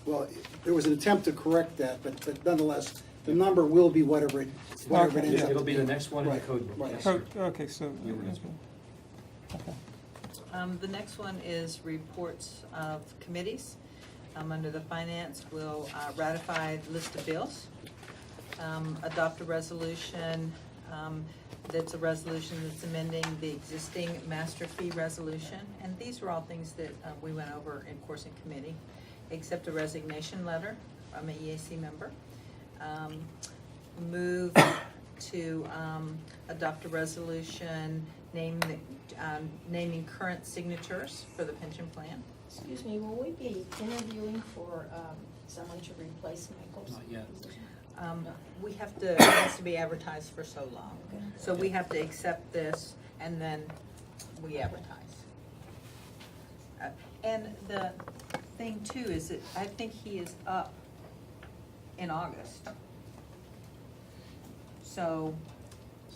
Well, there was an attempt to correct that, but nonetheless, the number will be whatever it Okay, ends up. It'll be the next one in the Right, code book. right. Yes, sir. Okay, so, You were next. okay. The next one is reports of committees. Under the finance, we'll ratify the list of bills, adopt a resolution, that's a resolution that's amending the existing master fee resolution. And these are all things that we went over, in course, in committee. Accept a resignation letter from a EAC member. Move to adopt a resolution naming current signatures for the pension plan. Excuse me, will we be interviewing for someone to replace Michael's Not yet. position? We have to, it has to be advertised for so long. Okay. So we have to accept this and then we advertise. And the thing too is that I think he is up in August. So, So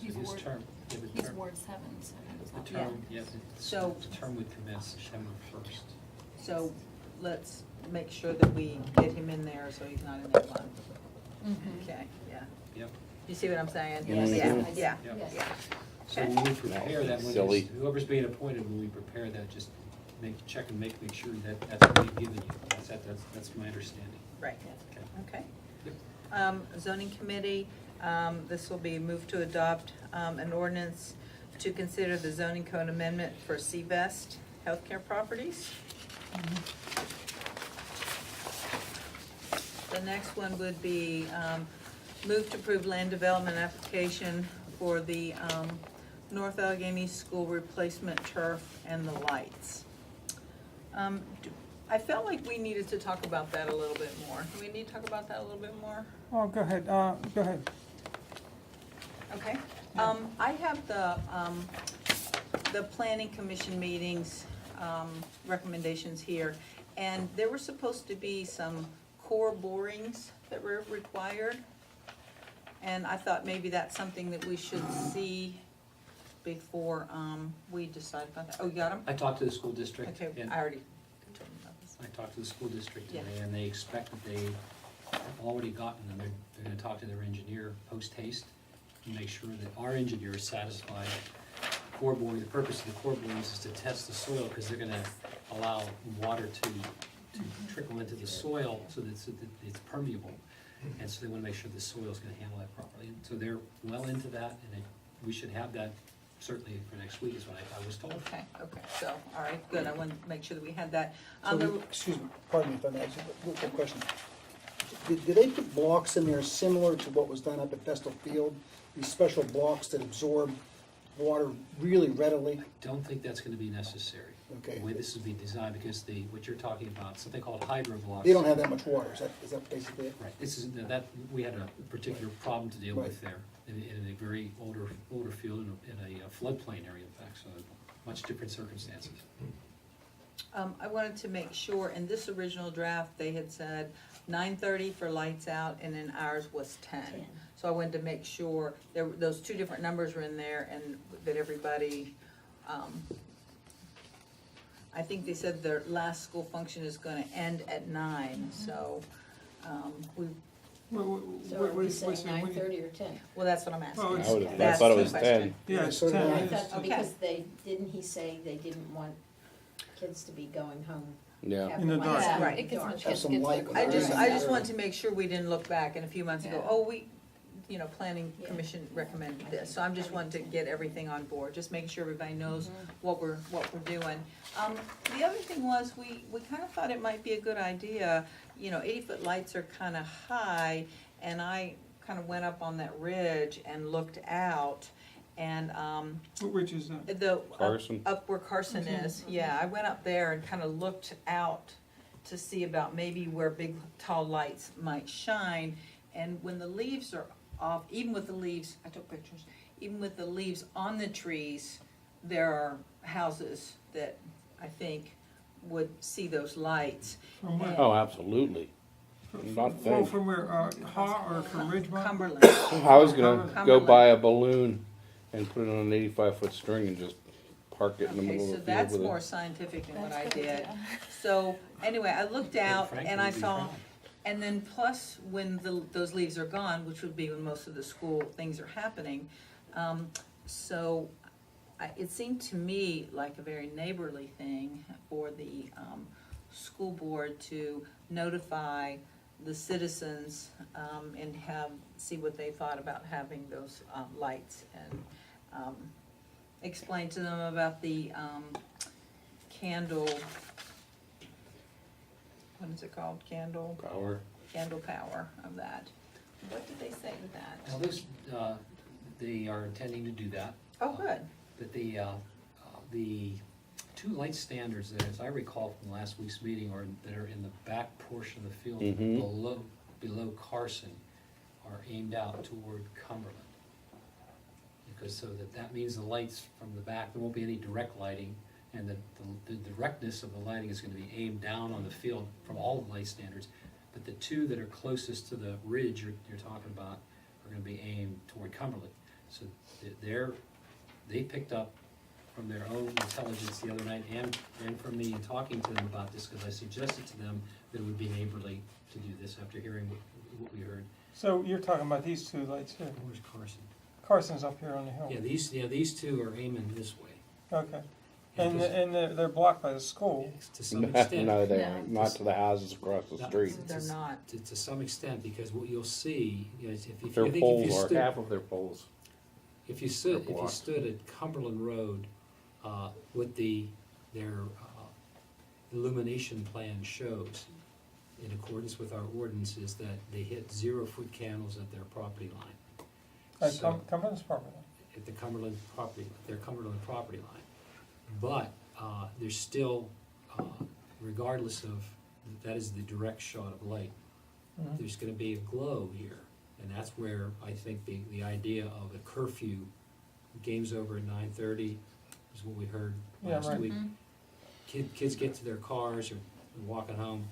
He's his Ward- term, yeah, the He's term- Ward 7, so it's The not term, Yeah. yes, So- the term would commence September 1st. so let's make sure that we get him in there so he's not in that one. Mhm. Okay, yeah. Yep. You see what I'm saying? Yes, Yeah, I see. yeah, Yes. yeah. So Okay. when we prepare that, when Silly. it's- whoever's being appointed, when we prepare that, just check and make sure that that's what we've given you. That's my understanding. Right, Okay. okay. Yep. Zoning committee, this will be moved to adopt an ordinance to consider the zoning code amendment for C-Vest healthcare properties. The next one would be move to approve land development application for the North Allegheny School replacement turf and the lights. I felt like we needed to talk about that a little bit more. Do we need to talk about that a little bit more? Oh, go ahead, go ahead. Okay. I have the planning commission meetings, recommendations here, and there were supposed to be some core borings that were required. And I thought maybe that's something that we should see before, we decide about that. Oh, you got them? I talked to the school district. Okay, and I already told them about this. I talked to the school district Yeah. today, and they expect that they have already gotten them. They're gonna talk to their engineer post haste to make sure that our engineer is satisfied. Core boring, the purpose of the core borings is to test the soil, because they're gonna allow water to trickle into the soil so that it's permeable. And so they wanna make sure the soil's gonna handle that properly. And so they're well into that, and we should have that certainly for next week is what I was told. Okay, so, all right, good. I wanted to make sure that we had that. So, excuse me, pardon me if I may ask you a quick question. Did they put blocks in there similar to what was done up at Festal Field? These special blocks that absorb water really readily? I don't think that's gonna be necessary. Okay. The way this would be designed, because what you're talking about, something called hydro blocks. They don't have that much water, is that basically it? Right, this is, we had a particular problem to deal with there, in a very older field, in a floodplain area, in fact, so much different circumstances. I wanted to make sure, in this original draft, they had said 9:30 for lights out, and then ours was 10. So I wanted to make sure those two different numbers were in there, and that everybody, I think they said their last school function is gonna end at 9, so, we, So are we saying 9:30 or 10? well, that's what I'm asking. Well, I That's thought it the was question. 10. Yeah, it's So 10. I then- thought, Okay. because didn't he say they didn't want kids to be going home Yeah. have In the lights dark. in the Right. It gets dark. much, Have it some gets light dark. when I they're just, in I there. just wanted to make sure we didn't look back in a few months and go, Yeah. oh, we, planning Yeah. commission recommended this, so I'm just wanting to get everything on board, just making sure everybody knows what we're doing. The other thing was, we kind of thought it might be a good idea, 80-foot lights are kind of high, and I kind of went up on that ridge and looked out, and, Which is that? the. Carson? Up where Carson is, yeah, I went up there and kind of looked out to see about maybe where big, tall lights might shine, and when the leaves are off, even with the leaves, I took pictures, even with the leaves on the trees, there are houses that I think would see those lights. From where? Oh, absolutely. Not Well, think. from where, Haw or from Ridgemont? Cumberland. I was gonna go Cumberland. buy a balloon and put it on an 85-foot string and just park it in the Okay, middle so of the that's field more with it. scientific than what That's I good, did. yeah. So, anyway, I looked out Frank and would I be saw, proud. and then plus when those leaves are gone, which would be when most of the school things are happening, so it seemed to me like a very neighborly thing for the school board to notify the citizens and see what they thought about having those lights, and explain to them about the candle, what is it called, candle power of that. What did they say with that? Well, this, they are intending to do that. Oh, good. But the two light standards that, as I recall from last week's meeting, that are in the back portion of the field Mhm. below Carson, are aimed out toward Cumberland. Because that means the lights from the back, there won't be any direct lighting, and the directness of the lighting is gonna be aimed down on the field from all the light standards. But the two that are closest to the ridge you're talking about are gonna be aimed toward Cumberland. So they picked up from their own intelligence the other night, and from me talking to them about this, because I suggested to them that it would be neighborly to do this after hearing what we heard. So you're talking about these two lights here. Where's Carson? Carson's up here on the hill. Yeah, these two are aiming this way. Okay. And And they're blocked by the school. to some extent. No, they No. aren't, not to the houses across the No. street. They're not. To some extent, because what you'll see is if Their you poles are, stood, half of their poles. if you They're blocked. stood at Cumberland Road, what their illumination plan shows, in accordance with our ordinances, that they hit 0-foot candles at their property line. At So- Cumberland's property. At the Cumberland property, their Cumberland property line. But there's still, regardless of, that is the direct shot of light, Mhm. there's gonna be a glow here. And that's where I think the idea of a curfew, game's over at 9:30, is what we heard Yeah, last right. week. Kids get to their cars or walking home,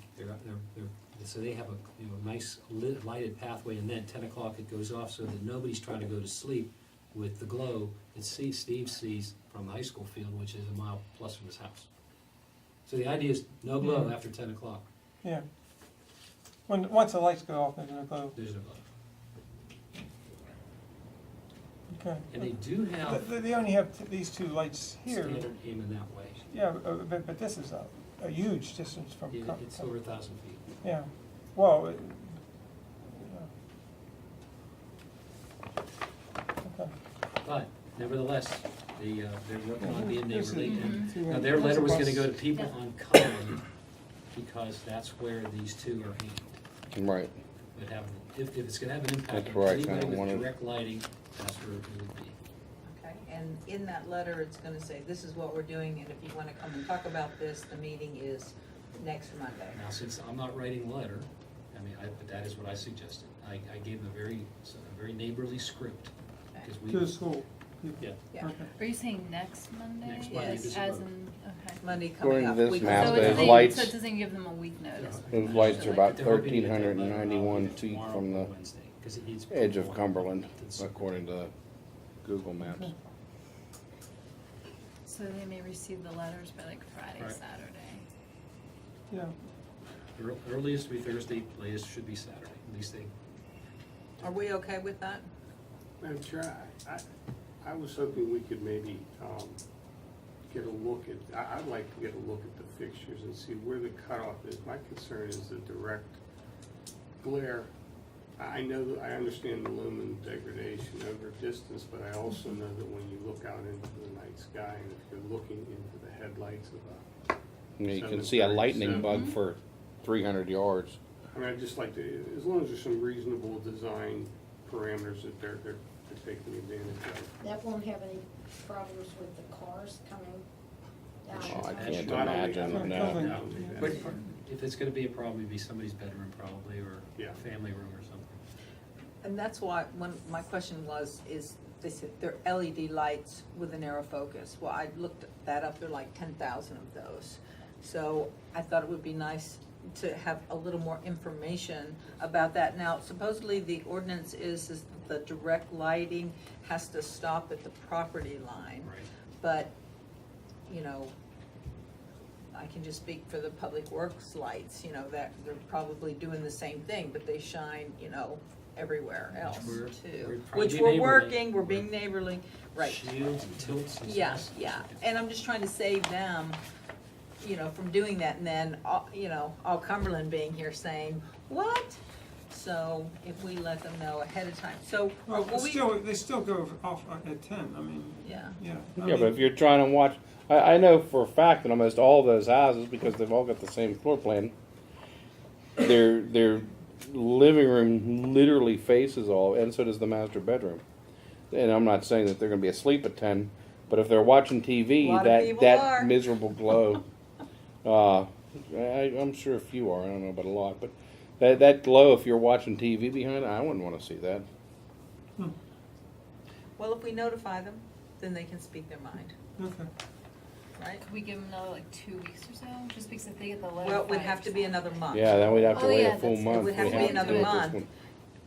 so they have a nice lighted pathway, and then 10 o'clock it goes off so that nobody's trying to go to sleep with the glow that Steve sees from the high school field, which is a mile plus from his house. So the idea is no glow Yeah. after 10 o'clock. Yeah. Once the lights go off, there's no glow. There's no glow. Okay. And they do have They only have these two lights here. standard aiming that way. Yeah, but this is a huge distance from. It's over 1,000 feet. Yeah, well, okay. But nevertheless, they're working on being This is- neighborly. And Mhm. now their letter was gonna go to people on Cumberland, because that's where these two are aimed. Right. But if it's gonna have an impact That's on where I anybody kinda with wanted- direct lighting, that's where it would be. Okay, and in that letter, it's gonna say, this is what we're doing, and if you wanna come and talk about this, the meeting is next Monday. Now, since I'm not writing a letter, but that is what I suggested. I gave them a very neighborly script, because we. To the school. Yeah. Yeah, Okay. Are you saying next Monday? Next Monday, Yes, this as month. in, okay. Monday According coming to up. this week- map, So those it's lights- so it doesn't give them a week notice. Those lights are about They're hoping to get that 1,391 letter out feet tomorrow from or the Wednesday, 'cause it needs edge of approval Cumberland, to the Supreme according to Google Maps. Okay. So they may receive the letters by like Friday, Right. Saturday. Yeah, Earliest will be Thursday, latest should be Saturday, at least they. Are we okay with that? Madam Chair, I was hoping we could maybe get a look at, I'd like to get a look at the fixtures and see where the cutoff is. My concern is the direct glare. I know, I understand the lumen degradation over distance, but I also know that when you look out into the night sky, and if you're looking into the headlights of You can see a lightning bug for 300 yards. I mean, I'd just like to, as long as there's some reasonable design parameters that they're taking advantage of. That won't have any problems with the cars coming down. Oh, I That can't should not only- imagine, no. no. But if it's gonna be a problem, it'd be somebody's bedroom probably, or Yeah. family room or something. And that's why, when my question was, is, they said they're LED lights with a narrow focus. Well, I looked that up, there are like 10,000 of those. So I thought it would be nice to have a little more information about that. Now, supposedly the ordinance is the direct lighting has to stop at the property line. Right. But, you know, I can just speak for the public works lights, you know, that they're probably doing the same thing, but they shine, you know, everywhere else we're too. trying Which to be we're neighborly. working, we're being neighborly, right. Shields and tilts and Yeah, stuff. yeah, and I'm just trying to save them, you know, from doing that, and then, you know, all Cumberland being here saying, what? So if we let them know ahead of time, so, Well, will we? they still go off at 10, I mean, Yeah, yeah. Yeah, but if you're trying to watch, I know for a fact that almost all those houses, because they've all got the same floor plan, their living room literally faces all, and so does the master bedroom. And I'm not saying that they're going to be asleep at 10, but if they're watching TV, A lot of that people are. miserable glow. I'm sure a few are. I don't know about a lot, but that glow, if you're watching TV behind it, I wouldn't want to see that. well, if we notify them, then they can speak their mind, Okay. right? Could we give them another like 2 weeks or so, just because if they get the letter? Well, it would have to be another month. Yeah, then we'd have to Oh, wait yeah, a full that's- it month. would have We to be another do it this month. one.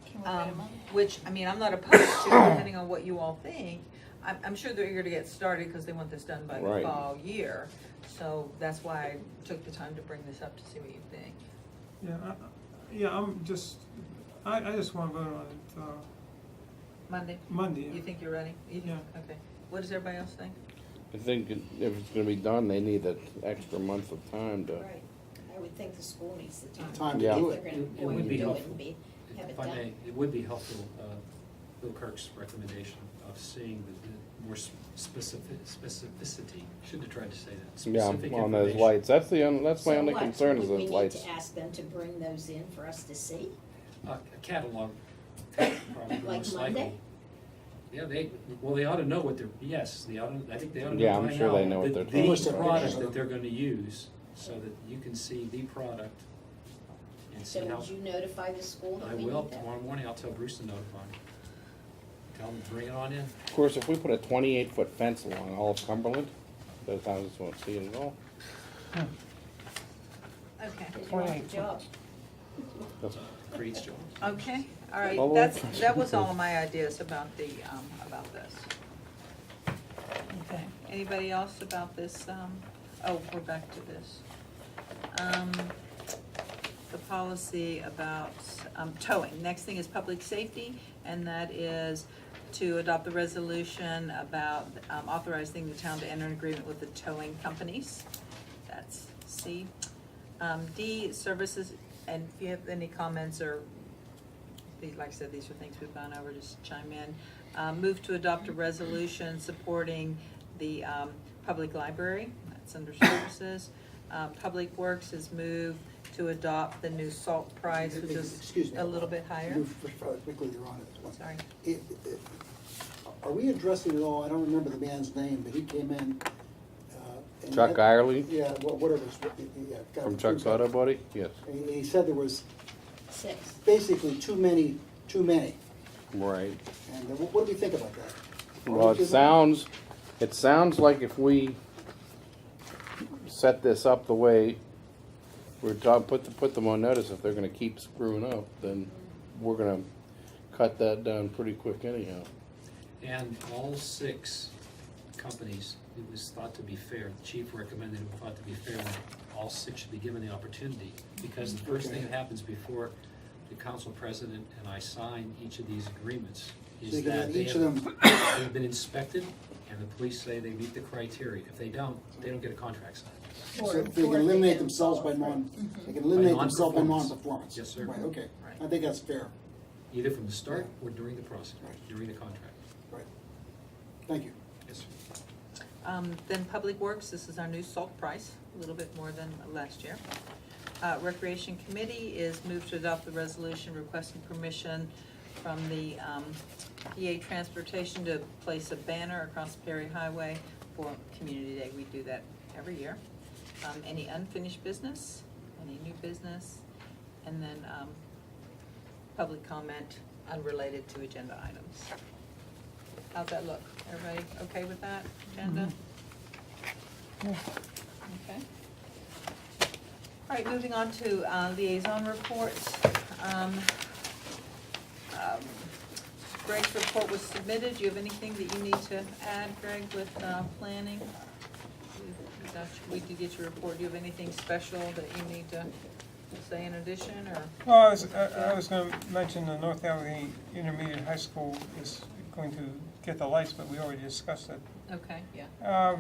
Can we wait a month? Which, I mean, I'm not opposed to, depending on what you all think. I'm sure they're eager to get started because they want this done by the Right. fall year. So that's why I took the time to bring this up to see what you think. Yeah, I'm just, I just want to vote on it Monday, Monday. you think you're ready? Yeah. Okay. What does everybody else think? I think if it's going to be done, they need that extra month of time to. Right, I would think the school needs the time. Time to Yeah. do If it. they're gonna It go would and be do it helpful. and have it If I done. may, it would be helpful, Bill Kirk's recommendation of seeing the more specificity, shouldn't have tried to say that. Yeah, Specific on those information. lights. That's my So only what? concern is Would those we lights. need to ask them to bring those in for us to see? A catalog, probably Like most Monday? likely. Yeah, they ought to know what they're, yes, I think they ought to know Yeah, I'm by sure now they know what they're the talking about. product that they're gonna use, so that you can see the product and see So how. would you notify the school that I we will, need that? tomorrow morning, I'll tell Bruce to notify him. Tell him to bring it on in. Of course, if we put a 28-foot fence along all of Cumberland, those houses won't see it at all. Okay. Did you want the job? Creates jobs. Okay, all right, All that was all of my ideas about about this. Okay, anybody else about this, we're back to this. The policy about, towing, next thing is public safety, and that is to adopt the resolution about, authorizing the town to enter an agreement with the towing companies. That's C. D, services, and if you have any comments or, like I said, these are things we've gone over, just chime in. Move to adopt a resolution supporting the public library, that's under services. Public Works has moved to adopt the new salt price, which is Excuse me. a little bit higher. Move rather quickly, Your Honor. Sorry. Are we addressing at all, I don't remember the man's name, but he came in. And Chuck Irely Yeah, whatever. Yeah, got from it. Chuck's Auto Body? Yes. And he said there was 6. basically too many. Right. And what do we think about that? Well, it sounds like if we set this up the way we're put them on notice, if they're gonna keep screwing up, then we're gonna cut that down pretty quick anyhow. And all 6 companies, it was thought to be fair, the chief recommended it was thought to be fair, and all 6 should be given the opportunity, because the first thing that happens before the council president and I sign each of these agreements So is you can that have they each of them, have been inspected and the police say they meet the criteria. If they don't get a contract signed. So they can eliminate themselves by they can eliminate themselves by non-performance. non-performance. Yes, sir. Right, okay. Right. I think that's fair. Either from the start or during the process, Right. during the contract. Right. Thank you. Yes, sir. Then Public Works, this is our new salt price, a little bit more than last year. Recreation Committee is moved to adopt the resolution requesting permission from the PA Transportation to place a banner across Perry Highway for Community Day. We do that every year. Any unfinished business, any new business, and then public comment unrelated to agenda items. How's that look? Everybody okay with that agenda? Okay. All right, moving on to liaison reports. Greg's report was submitted. Do you have anything that you need to add, Greg, with planning? We did get your report. Do you have anything special that you need to say in addition, or? Well, I was going to mention the North Allegheny Intermediate High School is going to get the lights, but we already discussed it. Okay, yeah.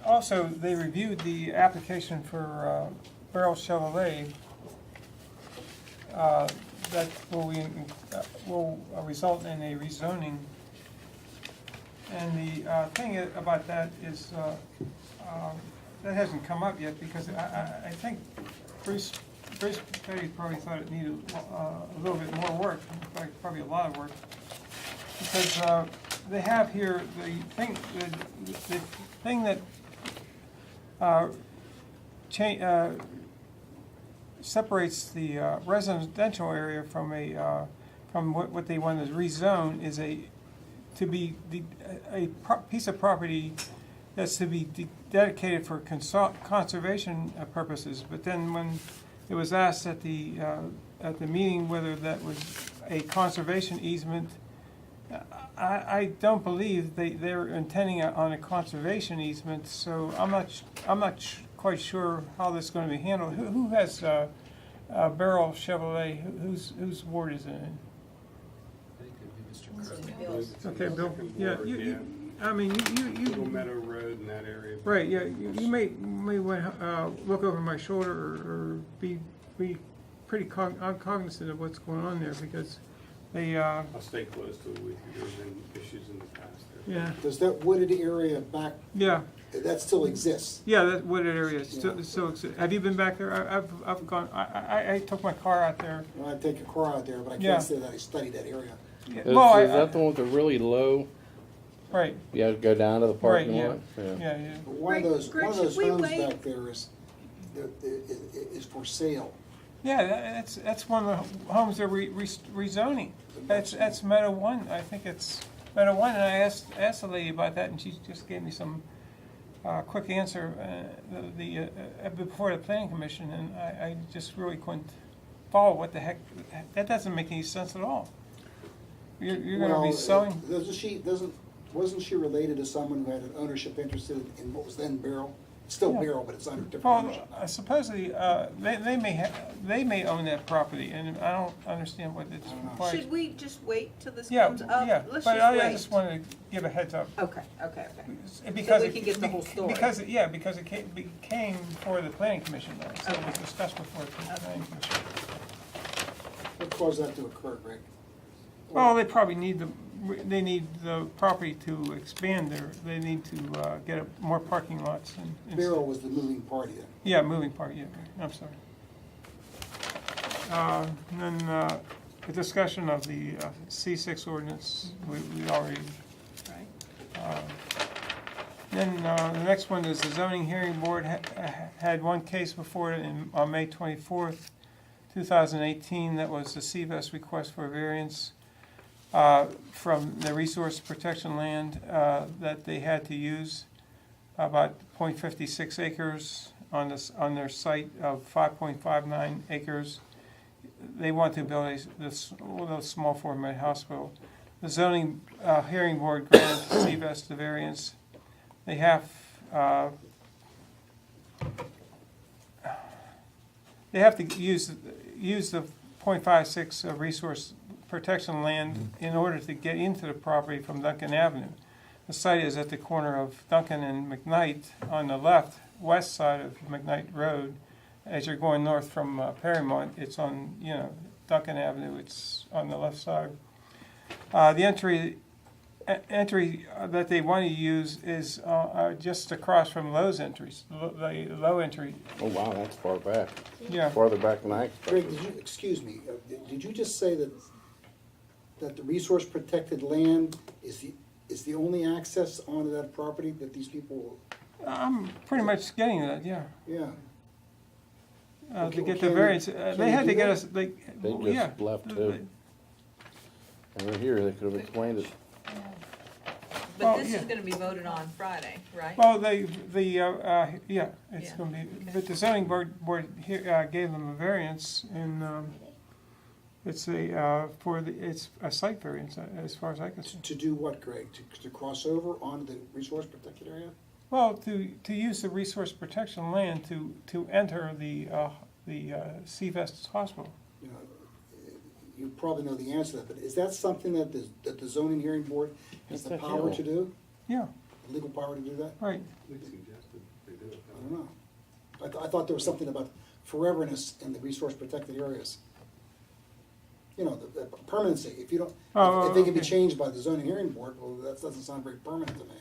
Also, they reviewed the application for Barrel Chevrolet that will result in a rezoning. And the thing about that is that hasn't come up yet because I think Bruce Petty probably thought it needed a little bit more work, in fact, probably a lot of work, because they have here the thing that separates the residential area from what they want to rezone is a piece of property that's to be dedicated for conservation purposes. But then when it was asked at the meeting whether that was a conservation easement, I don't believe they're intending on a conservation easement. So I'm not quite sure how this is going to be handled. Who has Barrel Chevrolet? Whose ward is it in? I think it'd be Mr. Kirk. Okay, Bill. Yeah, I mean, Little Meadow Road in that area. Right, yeah, you may want to look over my shoulder or be pretty cognizant of what's going on there, because they, I'll stay close to it with you. There's been issues in the past there. yeah, Does that wooded area back, yeah, that still exists? yeah, that wooded area still exists. Have you been back there? I've gone, I took my car out there. Well, I take a car out there, but I Yeah. can't say that I studied that area. Yeah, Is well, that the one with the really low, right, you have to go down to the parking yeah. lot? yeah. But one of Greg, those Greg, homes should we wait? back there is for sale. Yeah, that's one of the homes they're rezoning. That's Meadow One. I think it's Meadow One, and I asked the lady about that, and she just gave me some quick answer before the planning commission, and I just really couldn't follow what the heck. That doesn't make any sense at all. You're going to be selling. Wasn't she related to someone who had an ownership interest in what was then Barrel? Still Yeah. Barrel, but it's under different Well, ownership. supposedly they may own that property, and I don't understand what it's required. Should we just wait till this Yeah, comes up? yeah, Let's but just I wait. just wanted to give a heads up. Okay. Because we can get the whole story. Because it came before the planning commission, though, so it was Okay. discussed before the planning commission. What caused that to occur, Greg? Well, they probably need the property to expand they need to get more parking lots and. Barrel was the moving party then. Yeah, moving part, yeah, I'm sorry. And then, the discussion of the C6 ordinance, we already. Right. Then, the next one is the zoning hearing board had one case before it on May 24th, 2018, that was the CVS request for a variance from the resource protection land that they had to use, about 0.56 acres on their site of 5.59 acres. They want to build a small format hospital. The zoning hearing board granted CVS the variance. They have to use the 0.56 resource protection land in order to get into the property from Duncan Avenue. The site is at the corner of Duncan and McKnight on the left, west side of McKnight Road. As you're going north from Perrymont, it's on, Duncan Avenue, it's on the left side. The entry that they want to use is just across from Lowe's entries, the low entry. Oh, wow, that's far back. Yeah. Farther back than I expected. Greg, excuse me, did you just say that the resource protected land is the only access onto that property that these people, I'm pretty much getting that, yeah. yeah. To Okay, get can the we- variance, can they we had do to get that? us, They just left too. And right here, they could have explained it. But Well, this yeah. is gonna be voted on Friday, right? Well, yeah, it's Yeah, gonna be, okay. but the zoning board here, gave them a variance, and, it's it's a site variance, as far as I can see. To do what, Greg? To cross over onto the resource protected area? Well, to use the resource protection land to enter the Seavest Hospital. You know, you probably know the answer to that, but is that something that the zoning hearing board has the What the power hell? to do? Yeah, The legal power to do that? right. We suggested they do it. I don't know. I thought there was something about foreverness in the resource protected areas. You know, the permanency, if you don't, if they can be okay. changed by the zoning hearing board, well, that doesn't sound very permanent to me.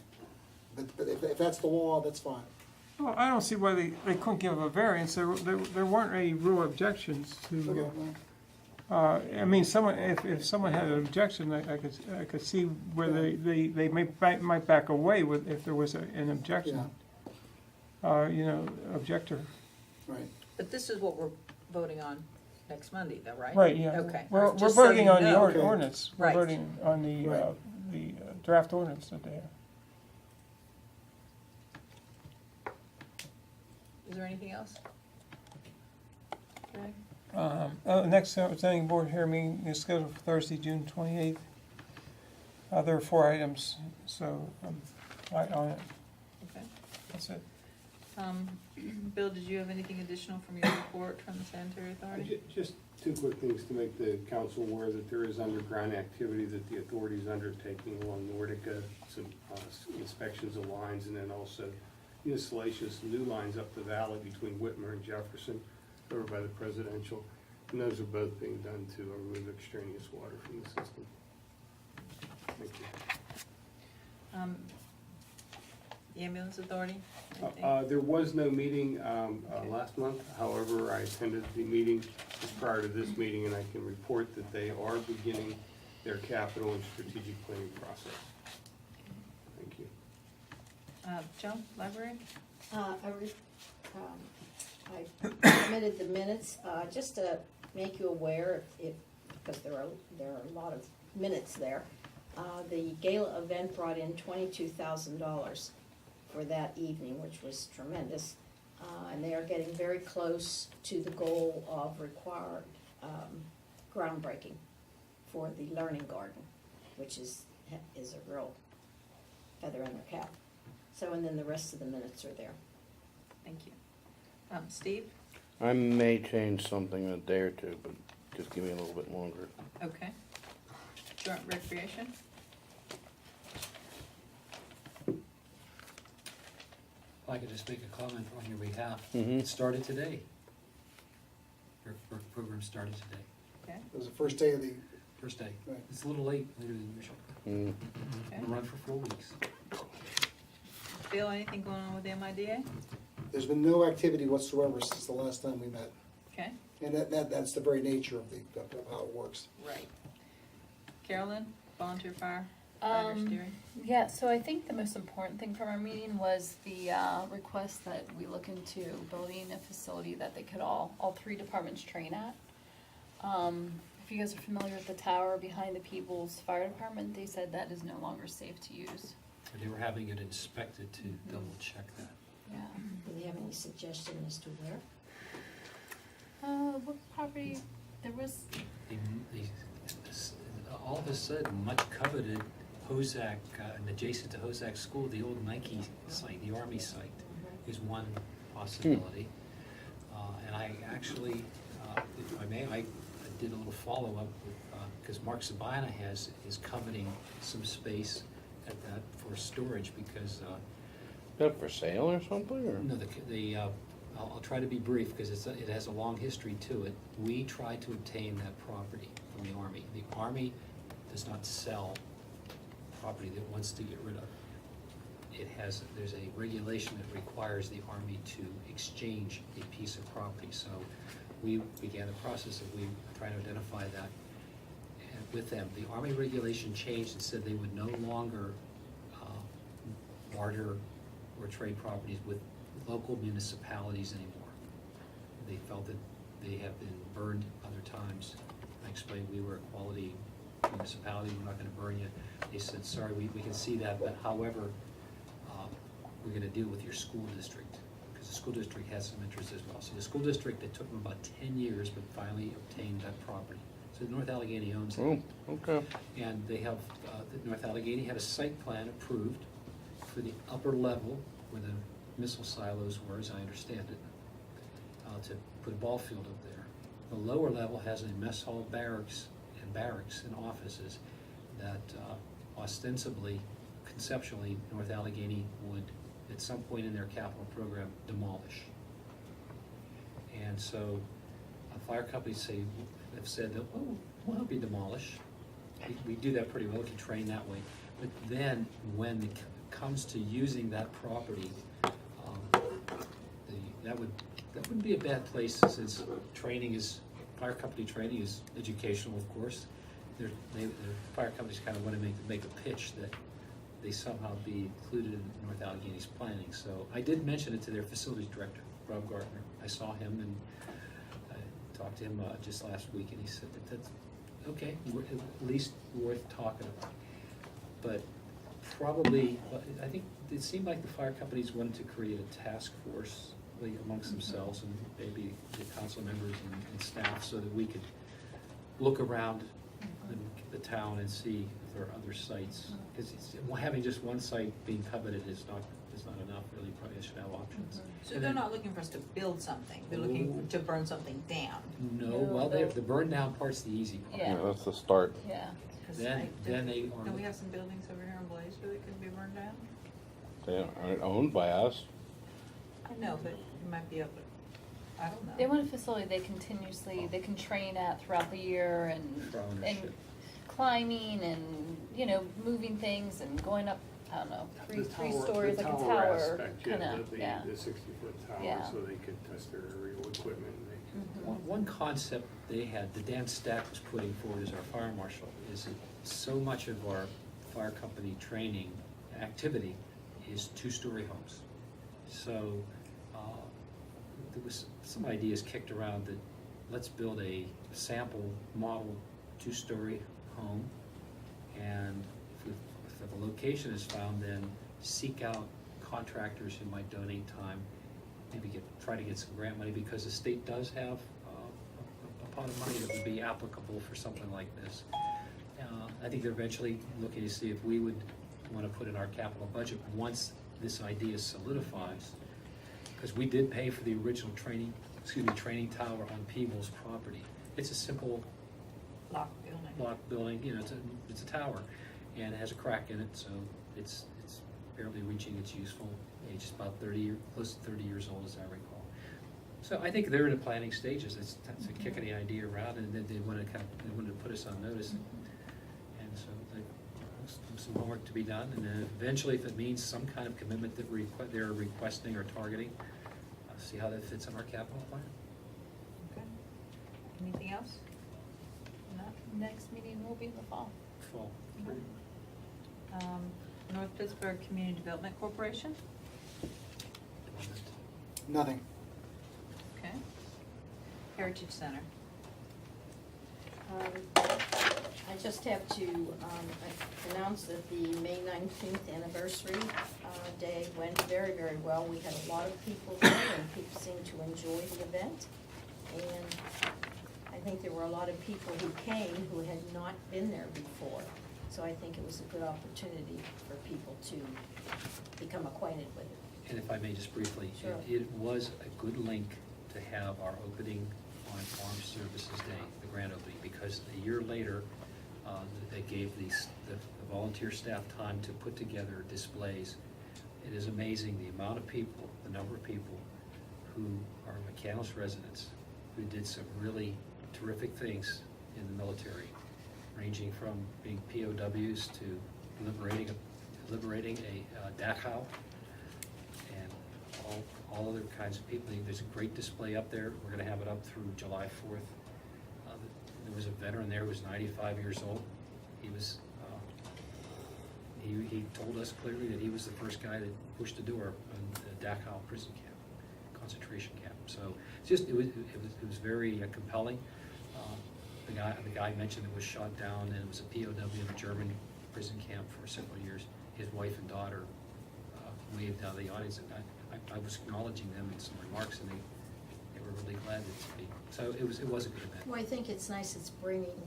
But if that's the law, that's fine. Well, I don't see why they couldn't give a variance. There weren't any real objections Okay, to, well, I mean, if someone had an objection, I could see where they might back away with, if there was an objection. Objector. right. But this is what we're voting on next Monday, though, right? Right, yeah. Okay. We're Just so voting you on the know. Okay. ordinance. We're Right. voting on Right. the draft ordinance that they have. Is there anything else? Greg? Next zoning board hearing meeting is scheduled for Thursday, June 28th. There are 4 items, so right on it. Okay. That's it. Bill, did you have anything additional from your report from the sanitary authority? Just two quick things to make the council aware that there is underground activity that the authority is undertaking along Nordica, some inspections of lines, and then also installation of some new lines up the valley between Whitmer and Jefferson over by the presidential. And those are both being done to remove extraneous water from the system. Thank you. The ambulance authority? Anything? There was no meeting last month. However, I attended the meeting just prior to this meeting, and I can report that they are beginning their capital and strategic planning process. Thank you. Joe, library? I submitted the minutes, just to make you aware, because there are a lot of minutes there. The gala event brought in $22,000 for that evening, which was tremendous. And they are getting very close to the goal of required groundbreaking for the learning garden, which is a real feather in their cap. So, and then the rest of the minutes are there. Thank you. Steve? I may change something in a day or two, but just give me a little bit longer. Okay. Joint recreation? If I could just make a comment on your behalf. Mhm. It started today. Your program started today, Okay. It was the first day of the, first day. Right. It's a little later than usual. Mm. Okay. It'll run for 4 weeks. Bill, anything going on with the MIDA? there's been no activity whatsoever since the last time we met. Okay, And that's the very nature of how it works. right. Carolyn, volunteer fire, fighter steering? Yeah, so I think the most important thing from our meeting was the request that we look into building a facility that they could all 3 departments train at. If you guys are familiar with the tower behind the People's Fire Department, they said that is no longer safe to use. They were having it inspected to double check that. Yeah. Do they have any suggestion as to where? What property, there was, All of a sudden, much coveted Hozak, and adjacent to Hozak School, the old Nike site, the Army site, is one possibility. And I actually, if I may, I did a little follow-up because Mark Sabina is coveting some space at that for storage because, Is that for sale or something, or? no, I'll try to be brief because it has a long history to it. We tried to obtain that property from the Army. The Army does not sell property that it wants to get rid of. There's a regulation that requires the Army to exchange a piece of property. So we began the process of trying to identify that with them. The Army regulation changed and said they would no longer barter or trade properties with local municipalities anymore. They felt that they have been burned other times. I explained we were a quality municipality, we're not gonna burn you. They said, sorry, we can see that, but however, we're gonna deal with your school district, because the school district has some interest as well. So the school district, it took them about 10 years, but finally obtained that property. So North Allegheny owns it. Oh, okay. And they have, the North Allegheny had a site plan approved for the upper level where the missile silos were, as I understand it, to put a ball field up there. The lower level has a mess hall, barracks and offices that ostensibly, conceptually, North Allegheny would, at some point in their capital program, demolish. And so, fire companies have said that, oh, we'll help you demolish. We do that pretty well, we can train that way. But then, when it comes to using that property, that wouldn't be a bad place, since fire company training is educational, of course. The fire companies kind of want to make a pitch that they somehow be included in North Allegheny's planning. So I did mention it to their facilities director, Rob Gardner. I saw him and I talked to him just last week, and he said that's okay, at least worth talking about. But probably, I think it seemed like the fire companies wanted to create a task force amongst themselves, and maybe the council members and staff, so that we could look around the town and see if there are other sites. Because having just one site being coveted is not enough, really. Probably should have options. So they're not looking for us to build something, they're looking to burn something down. No, well, the burn down part's the easy part. Yeah. Yeah, that's the start. Yeah. 'Cause Then they are. Don't we have some buildings over here in Blaisdell that could be burned down? They aren't owned by us. I know, but it might be able to, I don't know. They want a facility they can train at throughout the year For and ownership. climbing and, moving things and going up, I don't know, three The stories like a tower tower, aspect, kinda, yeah. The 60-foot tower, Yeah. so they could test their aerial equipment. One concept they had, that Dan Stack was putting forward as our fire marshal, is that so much of our fire company training activity is two-story homes. So there was some ideas kicked around that let's build a sample model two-story home, and if a location is found, then seek out contractors who might donate time, maybe try to get some grant money, because the state does have a pot of money that would be applicable for something like this. I think they're eventually looking to see if we would want to put in our capital budget once this idea solidifies, because we did pay for the original training tower on Peebles property. It's a simple Block building. block building, it's a tower, and it has a crack in it, so it's barely reaching its useful age. It's about close to 30 years old, as I recall. So I think they're in the planning stages. It's kicking the idea around, and then they wanted to put us on notice. And so there's some homework to be done, and then eventually, if it means some kind of commitment that they're requesting or targeting, see how that fits in our capital plan. Okay. Anything else? No? Next meeting will be in the fall. Fall. North Pittsburgh Community Development Corporation? Nothing. Okay. Heritage Center? I just have to announce that the May 19th anniversary day went very, very well. We had a lot of people there, and people seemed to enjoy the event. And I think there were a lot of people who came who had not been there before. So I think it was a good opportunity for people to become acquainted with it. And if I may just briefly, Sure. it was a good link to have our opening on Armed Services Day. The grand opening, because a year later, they gave the volunteer staff time to put together displays. It is amazing the amount of people, the number of people who are McCandless residents, who did some really terrific things in the military, ranging from being POWs to liberating a Dachau, and all other kinds of people. There's a great display up there. We're gonna have it up through July 4th. There was a veteran there who was 95 years old. He was, he told us clearly that he was the first guy that pushed the door on the Dachau prison camp, concentration camp. So it's just, it was very compelling. The guy mentioned it was shot down, and it was a POW in a German prison camp for several years. His wife and daughter waved out of the audience, and I was acknowledging them in some remarks, and they were really glad to speak. So it was a good event. Well, I think it's nice it's bringing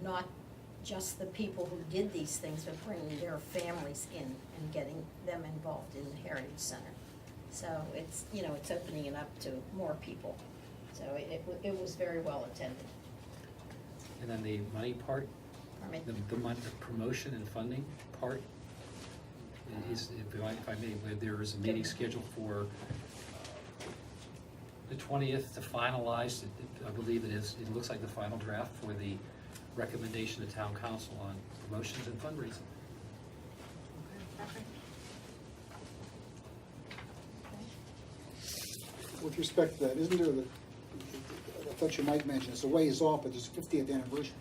not just the people who did these things, but bringing their families in and getting them involved in the Heritage Center. So it's, you know, it's opening it up to more people. So it was very well attended. And then the money part, Pardon me? the promotion and funding part is, if I may, there is a meeting scheduled for the 20th to finalize, I believe it is, it looks like the final draft for the recommendation to town council on promotions and fundraising. With respect to that, isn't there I thought you might mention, it's a ways off, but there's a 50th anniversary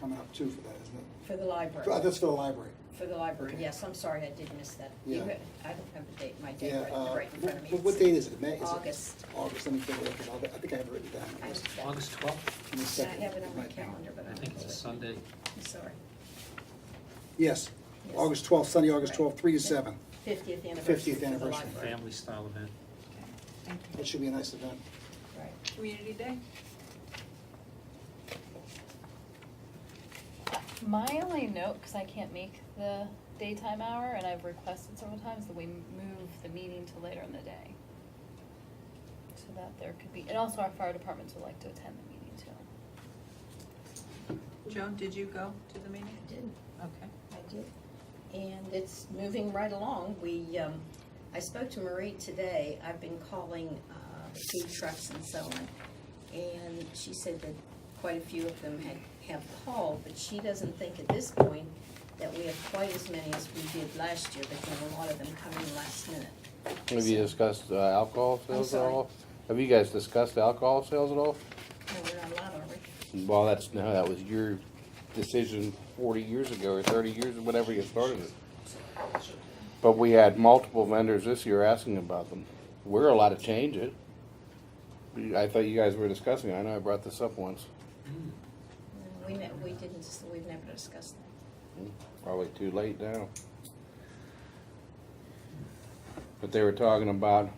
coming up too for that, isn't it? For the library. That's for the library. For the library, Okay. yes, I'm sorry, I did miss that. Yeah. I don't have the date, my date Yeah, right in front of me. what date is it? May? Is it August. August, let me take a look, I think I have it written down. I have that. August 12th, Give me a I second. have it on my Might be. calendar, but I I don't think it's know a it. Sunday. I'm sorry. Yes, Yes. August 12th, Sunday, August Right. 12th, 3 to 7. 50th anniversary 50th for the anniversary. library. Family style event. Thank you. That should be a nice event. Right. Community Day? My only note, because I can't make the daytime hour, and I've requested several times that we move the meeting to later in the day. So that there could be, and also our fire departments would like to attend the meeting too. Joan, did you go to the meeting? I did. Okay. I did. And it's moving right along. I spoke to Marie today. I've been calling food trucks and so on. And she said that quite a few of them have called, but she doesn't think at this point that we have quite as many as we did last year, but there were a lot of them coming last minute. Have you discussed alcohol sales at sorry? all? Have you guys discussed alcohol sales at all? No, we're not allowed, are we? Well, that was your decision 40 years ago or 30 years, whenever you started it. But we had multiple vendors this year asking about them. We're allowed to change it. I thought you guys were discussing it. I know I brought this up once. No, we've never discussed that. Probably too late now. But they were talking about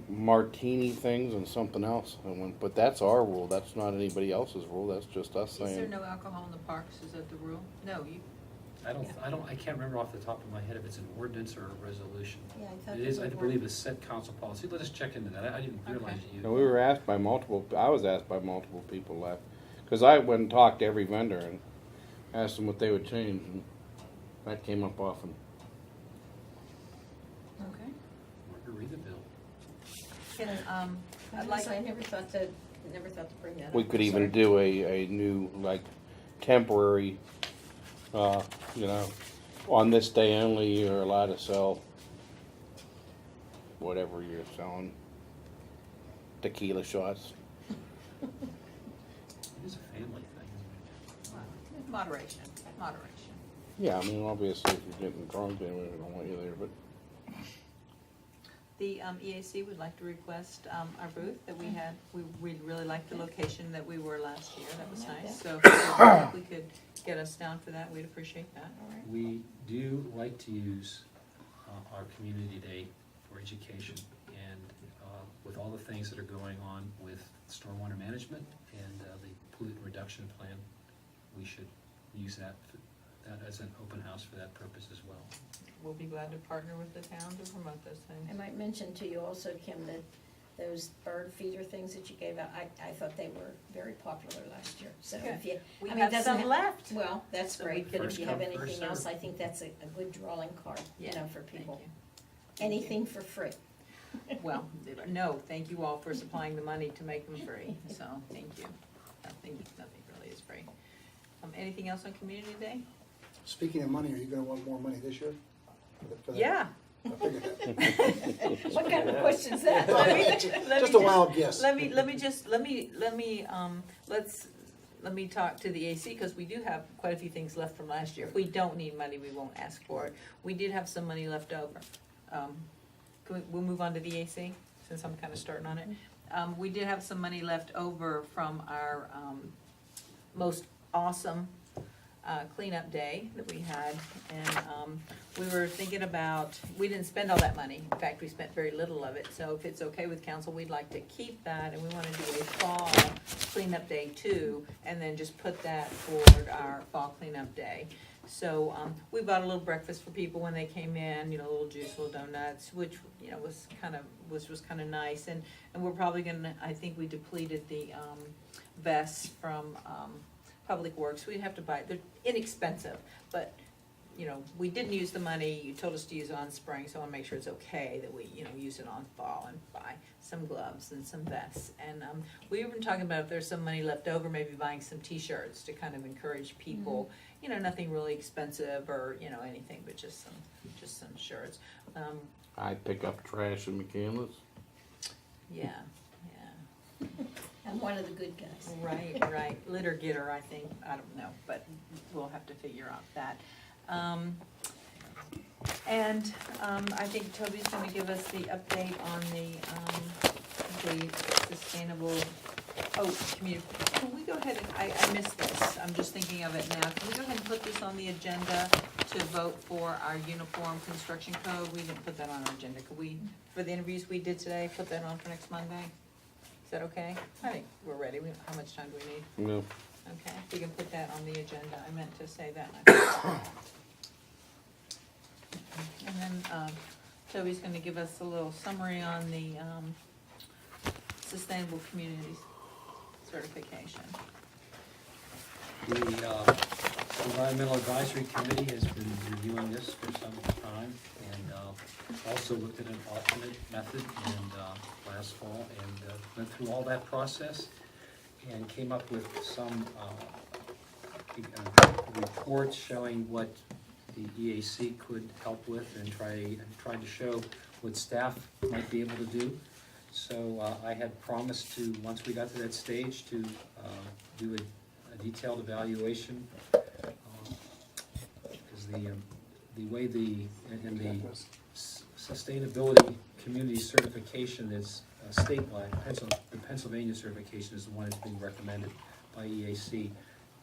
martini things and something else. I went, but that's our rule. That's not anybody else's rule. That's just us Is there saying. no alcohol in the parks? Is that the rule? No, you, I can't remember off the top of my head if it's an ordinance or a resolution. Yeah, I thought It is, they I were- believe it's set council policy. Let us check into that. I didn't realize Okay. you. And we were asked by multiple. I was asked by multiple people left because I went and talked to every vendor and asked them what they would change, and that came up often. okay. Read the bill. Can, I'd like, I never thought to bring that up. We could I'm even sorry. do a new, like, temporary, on this day only, you're allowed to sell whatever you're selling. Tequila shots. It is a family thing. moderation. Yeah, I mean, obviously, if you're getting drunk, then we don't want you there, but The EAC would like to request our booth that we had. We really liked the location that we were last year. That was nice. So if we could get us down for that, we'd appreciate that. All right. We do like to use our community day for education, and with all the things that are going on with stormwater management and the pollutant reduction plan, we should use that as an open house for that purpose as well. We'll be glad to partner with the town to promote those I things. might mention to you also, Kim, that those bird feeder things that you gave out, I thought they were very popular last year. So Good. if you, We I mean, have doesn't some have- left. Well, that's So great, but if first you have come, first anything else, served. I think that's a good drawing card, you know, for people. Thank you. Thank you. Anything for free. Well, no, thank you all for supplying the money to make them free, so thank you. Nothing really is free. Anything else on Community Day? Speaking of money, are you gonna want more money this year? For that? Yeah. I figured that. What kind of question is that? Just a wild guess. Let me talk to the AC, because we do have quite a few things left from last year. If we don't need money, we won't ask for it. We did have some money left over. We'll move on to the AC, since I'm kind of starting on it. We did have some money left over from our most awesome cleanup day that we had, and we were thinking about, we didn't spend all that money. In fact, we spent very little of it, so if it's okay with council, we'd like to keep that, and we want to do a fall cleanup day too, and then just put that toward our fall cleanup day. So we bought a little breakfast for people when they came in, you know, a little juice, little donuts, which, you know, was kind of nice, and we're probably gonna, I think we depleted the vests from Public Works. We'd have to buy, they're inexpensive, but, you know, we didn't use the money, you told us to use it on spring, so I wanna make sure it's okay that we, you know, use it on fall and buy some gloves and some vests. And we were talking about if there's some money left over, maybe buying some t-shirts to kind of encourage people, you know, nothing really expensive or, you know, anything, but just some shirts. I pick up trash in McCandless. Yeah. I'm one of the good guys. Right, litter getter, I think, I don't know, but we'll have to figure out that. And I think Toby's gonna give us the update on the sustainable, can we go ahead and, I missed this, I'm just thinking of it now, can we go ahead and put this on the agenda to vote for our uniform construction code? We didn't put that on our agenda, could we, for the interviews we did today, put that on for next Monday? Is that okay? I think we're ready. How much time do we need? No. Okay, we can put that on the agenda. I meant to say that. And I forgot. And then Toby's gonna give us a little summary on the Sustainable Communities certification. The Environmental Advisory Committee has been reviewing this for some time, and also looked at an alternate method last fall, and went through all that process, and came up with some reports showing what the EAC could help with, and tried to show what staff might be able to do. So I had promised to, once we got to that stage, to do a detailed evaluation, because the way the sustainability community certification is statewide. The Pennsylvania certification is the one that's being recommended by EAC,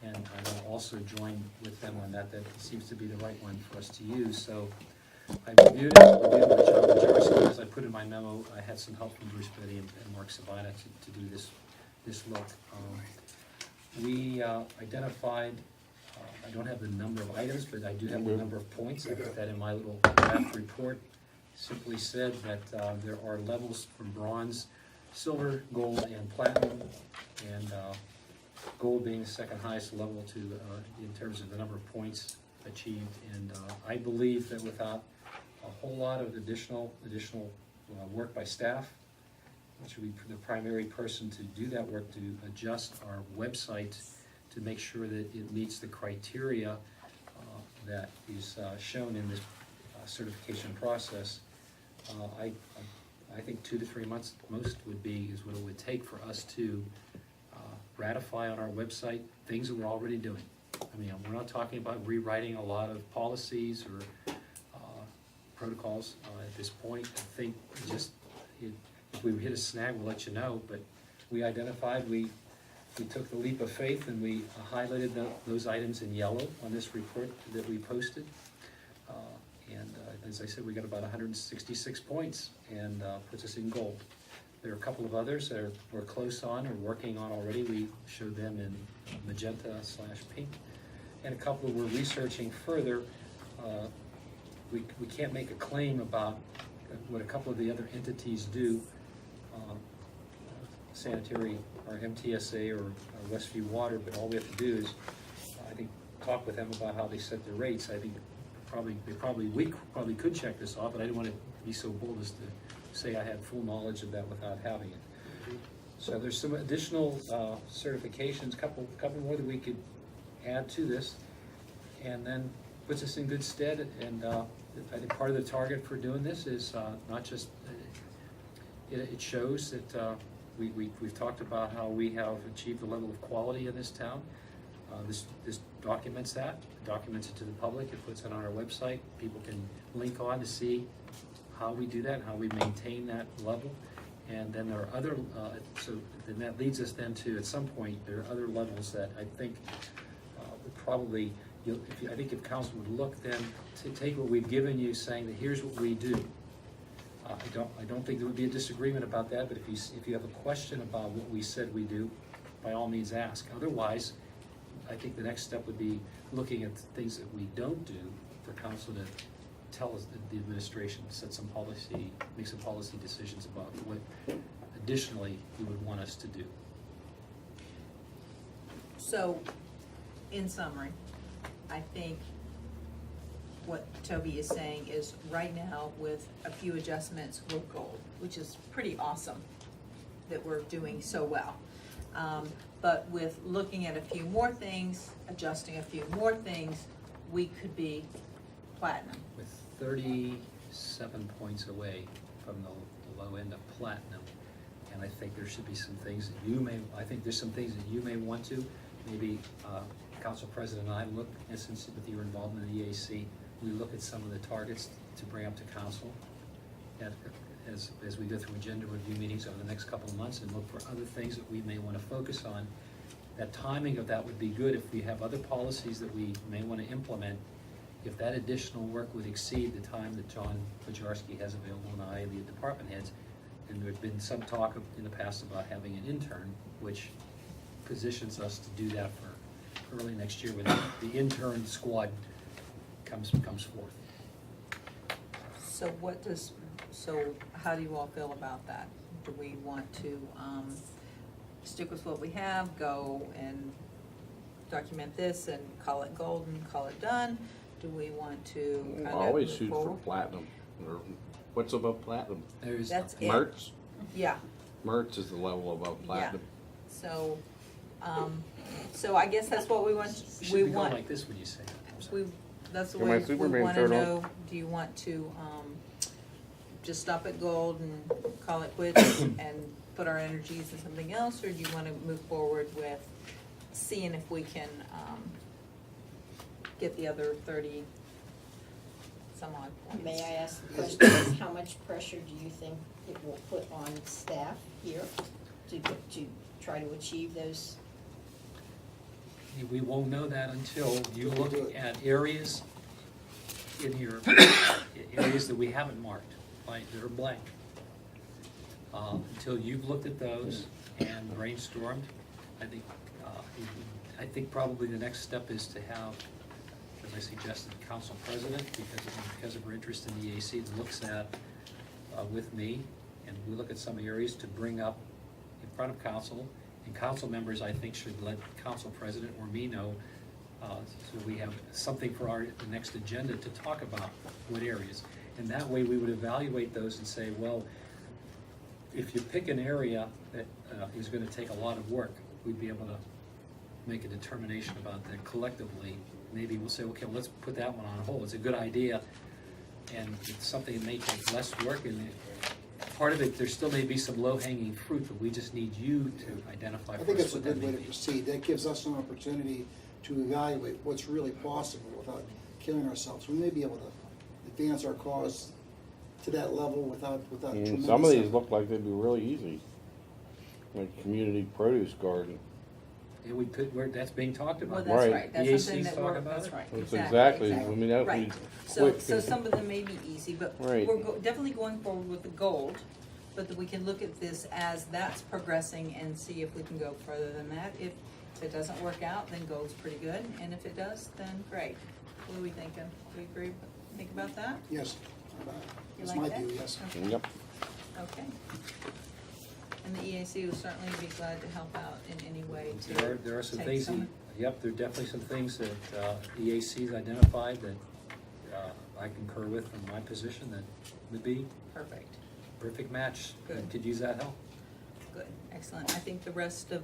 and I will also join with them on that. That seems to be the right one for us to use. So I reviewed it with John Majerski. As I put in my memo, I had some help from Bruce Biddy and Mark Sabina to do this look. We identified, I don't have the number of items, but I do have the number of points. I put that in my little draft report. Simply said that there are levels from bronze, silver, gold, and platinum, and gold being the second highest level in terms of the number of points achieved. And I believe that without a whole lot of additional work by staff, which would be the primary person to do that work, to adjust our website to make sure that it meets the criteria that is shown in this certification process. I think 2 to 3 months most is what it would take for us to ratify on our website things that we're already doing. I mean, we're not talking about rewriting a lot of policies or protocols at this point. I think if we hit a snag, we'll let you know, but we identified, we took the leap of faith, and we highlighted those items in yellow on this report that we posted. As I said, we got about 166 points, and puts us in gold. There are a couple of others that we're close on or working on already. We showed them in magenta/pink, and a couple we're researching further. We can't make a claim about what a couple of the other entities do sanitary or MTSA or Westview Water, but all we have to do is, I think, talk with them about how they set their rates. I think we probably could check this off, but I didn't want to be so bold as to say I had full knowledge of that without having it. So there's some additional certifications, couple more that we could add to this, and then puts us in good stead. And I think part of the target for doing this is not just, it shows that we've talked about how we have achieved the level of quality in this town. This documents that, documents it to the public, it puts it on our website. People can link on to see how we do that, how we maintain that level. And then there are other, so then that leads us then to, at some point, there are other levels that I think would probably, I think if council would look then to take what we've given you, saying that here's what we do. I don't think there would be a disagreement about that, but if you have a question about what we said we do, by all means ask. Otherwise, I think the next step would be looking at things that we don't do for council to tell us that the administration set some policy, make some policy decisions about what additionally you would want us to do. So, in summary, I think what Toby is saying is right now with a few adjustments, we're gold, which is pretty awesome that we're doing so well. But with looking at a few more things, adjusting a few more things, we could be platinum. With 37 points away from the low end of platinum, and I think there should be some things that you may, I think there's some things that you may want to, maybe Council President and I look, and since with your involvement in the EAC, we look at some of the targets to bring up to council as we go through agenda review meetings over the next couple of months and look for other things that we may want to focus on. That timing of that would be good if we have other policies that we may want to implement. If that additional work would exceed the time that John Pajarski has available and I, the department heads, and there's been some talk in the past about having an intern, which positions us to do that for early next year when the intern squad comes forth. So how do you all feel about that? Do we want to stick with what we have, go and document this and call it gold and call it done? Do we want to kind of Always move shoot for forward? platinum. Or what's above platinum? There's That's it. Mertz? Yeah, Mertz is the level above platinum. so, so I guess that's what we want, Should we be going want, like this when you say that. I'm sorry. that's the Am I way we Superman wanna shirt on? know. Do you want to, just stop at gold and call it quits and put our energies in something else, or do you wanna move forward with seeing if we can, get the other 30 some odd points? May I ask the question, how much pressure do you think it will put on staff here to try to achieve those? We won't know that until you look at areas in your, areas that we haven't marked, like, that are blank. Until you've looked at those and brainstormed, I think probably the next step is to have, as I suggested, the council president, because of her interest in the EAC, that looks at, with me, and we look at some areas to bring up in front of council. And council members, I think, should let council president or me know, so we have something for the next agenda to talk about what areas. And that way we would evaluate those and say, well, if you pick an area that is gonna take a lot of work, we'd be able to make a determination about that collectively. Maybe we'll say, okay, well, let's put that one on hold. It's a good idea, and it's something that may take less work, and part of it, there still may be some low-hanging fruit, but we just need you to identify I for think us it's a what that good may way to be. proceed. That gives us an opportunity to evaluate what's really possible without killing ourselves. We may be able to advance our cause to that level without tremendous. And some of these look like they'd be really easy, like community produce garden. Yeah, we could, that's being talked Well, about. that's Right. right, that's EAC's something that talk we're, about that's it? right, That's exactly. I mean, that would Right, be so quick. some of them may be easy, but Right. we're definitely going forward with the gold, but that we can look at this as that's progressing and see if we can go further than that. If it doesn't work out, then gold's pretty good, and if it does, then great. What are we thinking? Do we agree, think about that? Yes, You that's like my that? view, yes. Okay. Yep. Okay. And the EAC will certainly be glad to help out in any way to There are some take things, some- yep, there are definitely some things that EAC's identified that I concur with from my position that would be Perfect. perfect match. Good. Could use that help. Good, excellent. I think the rest of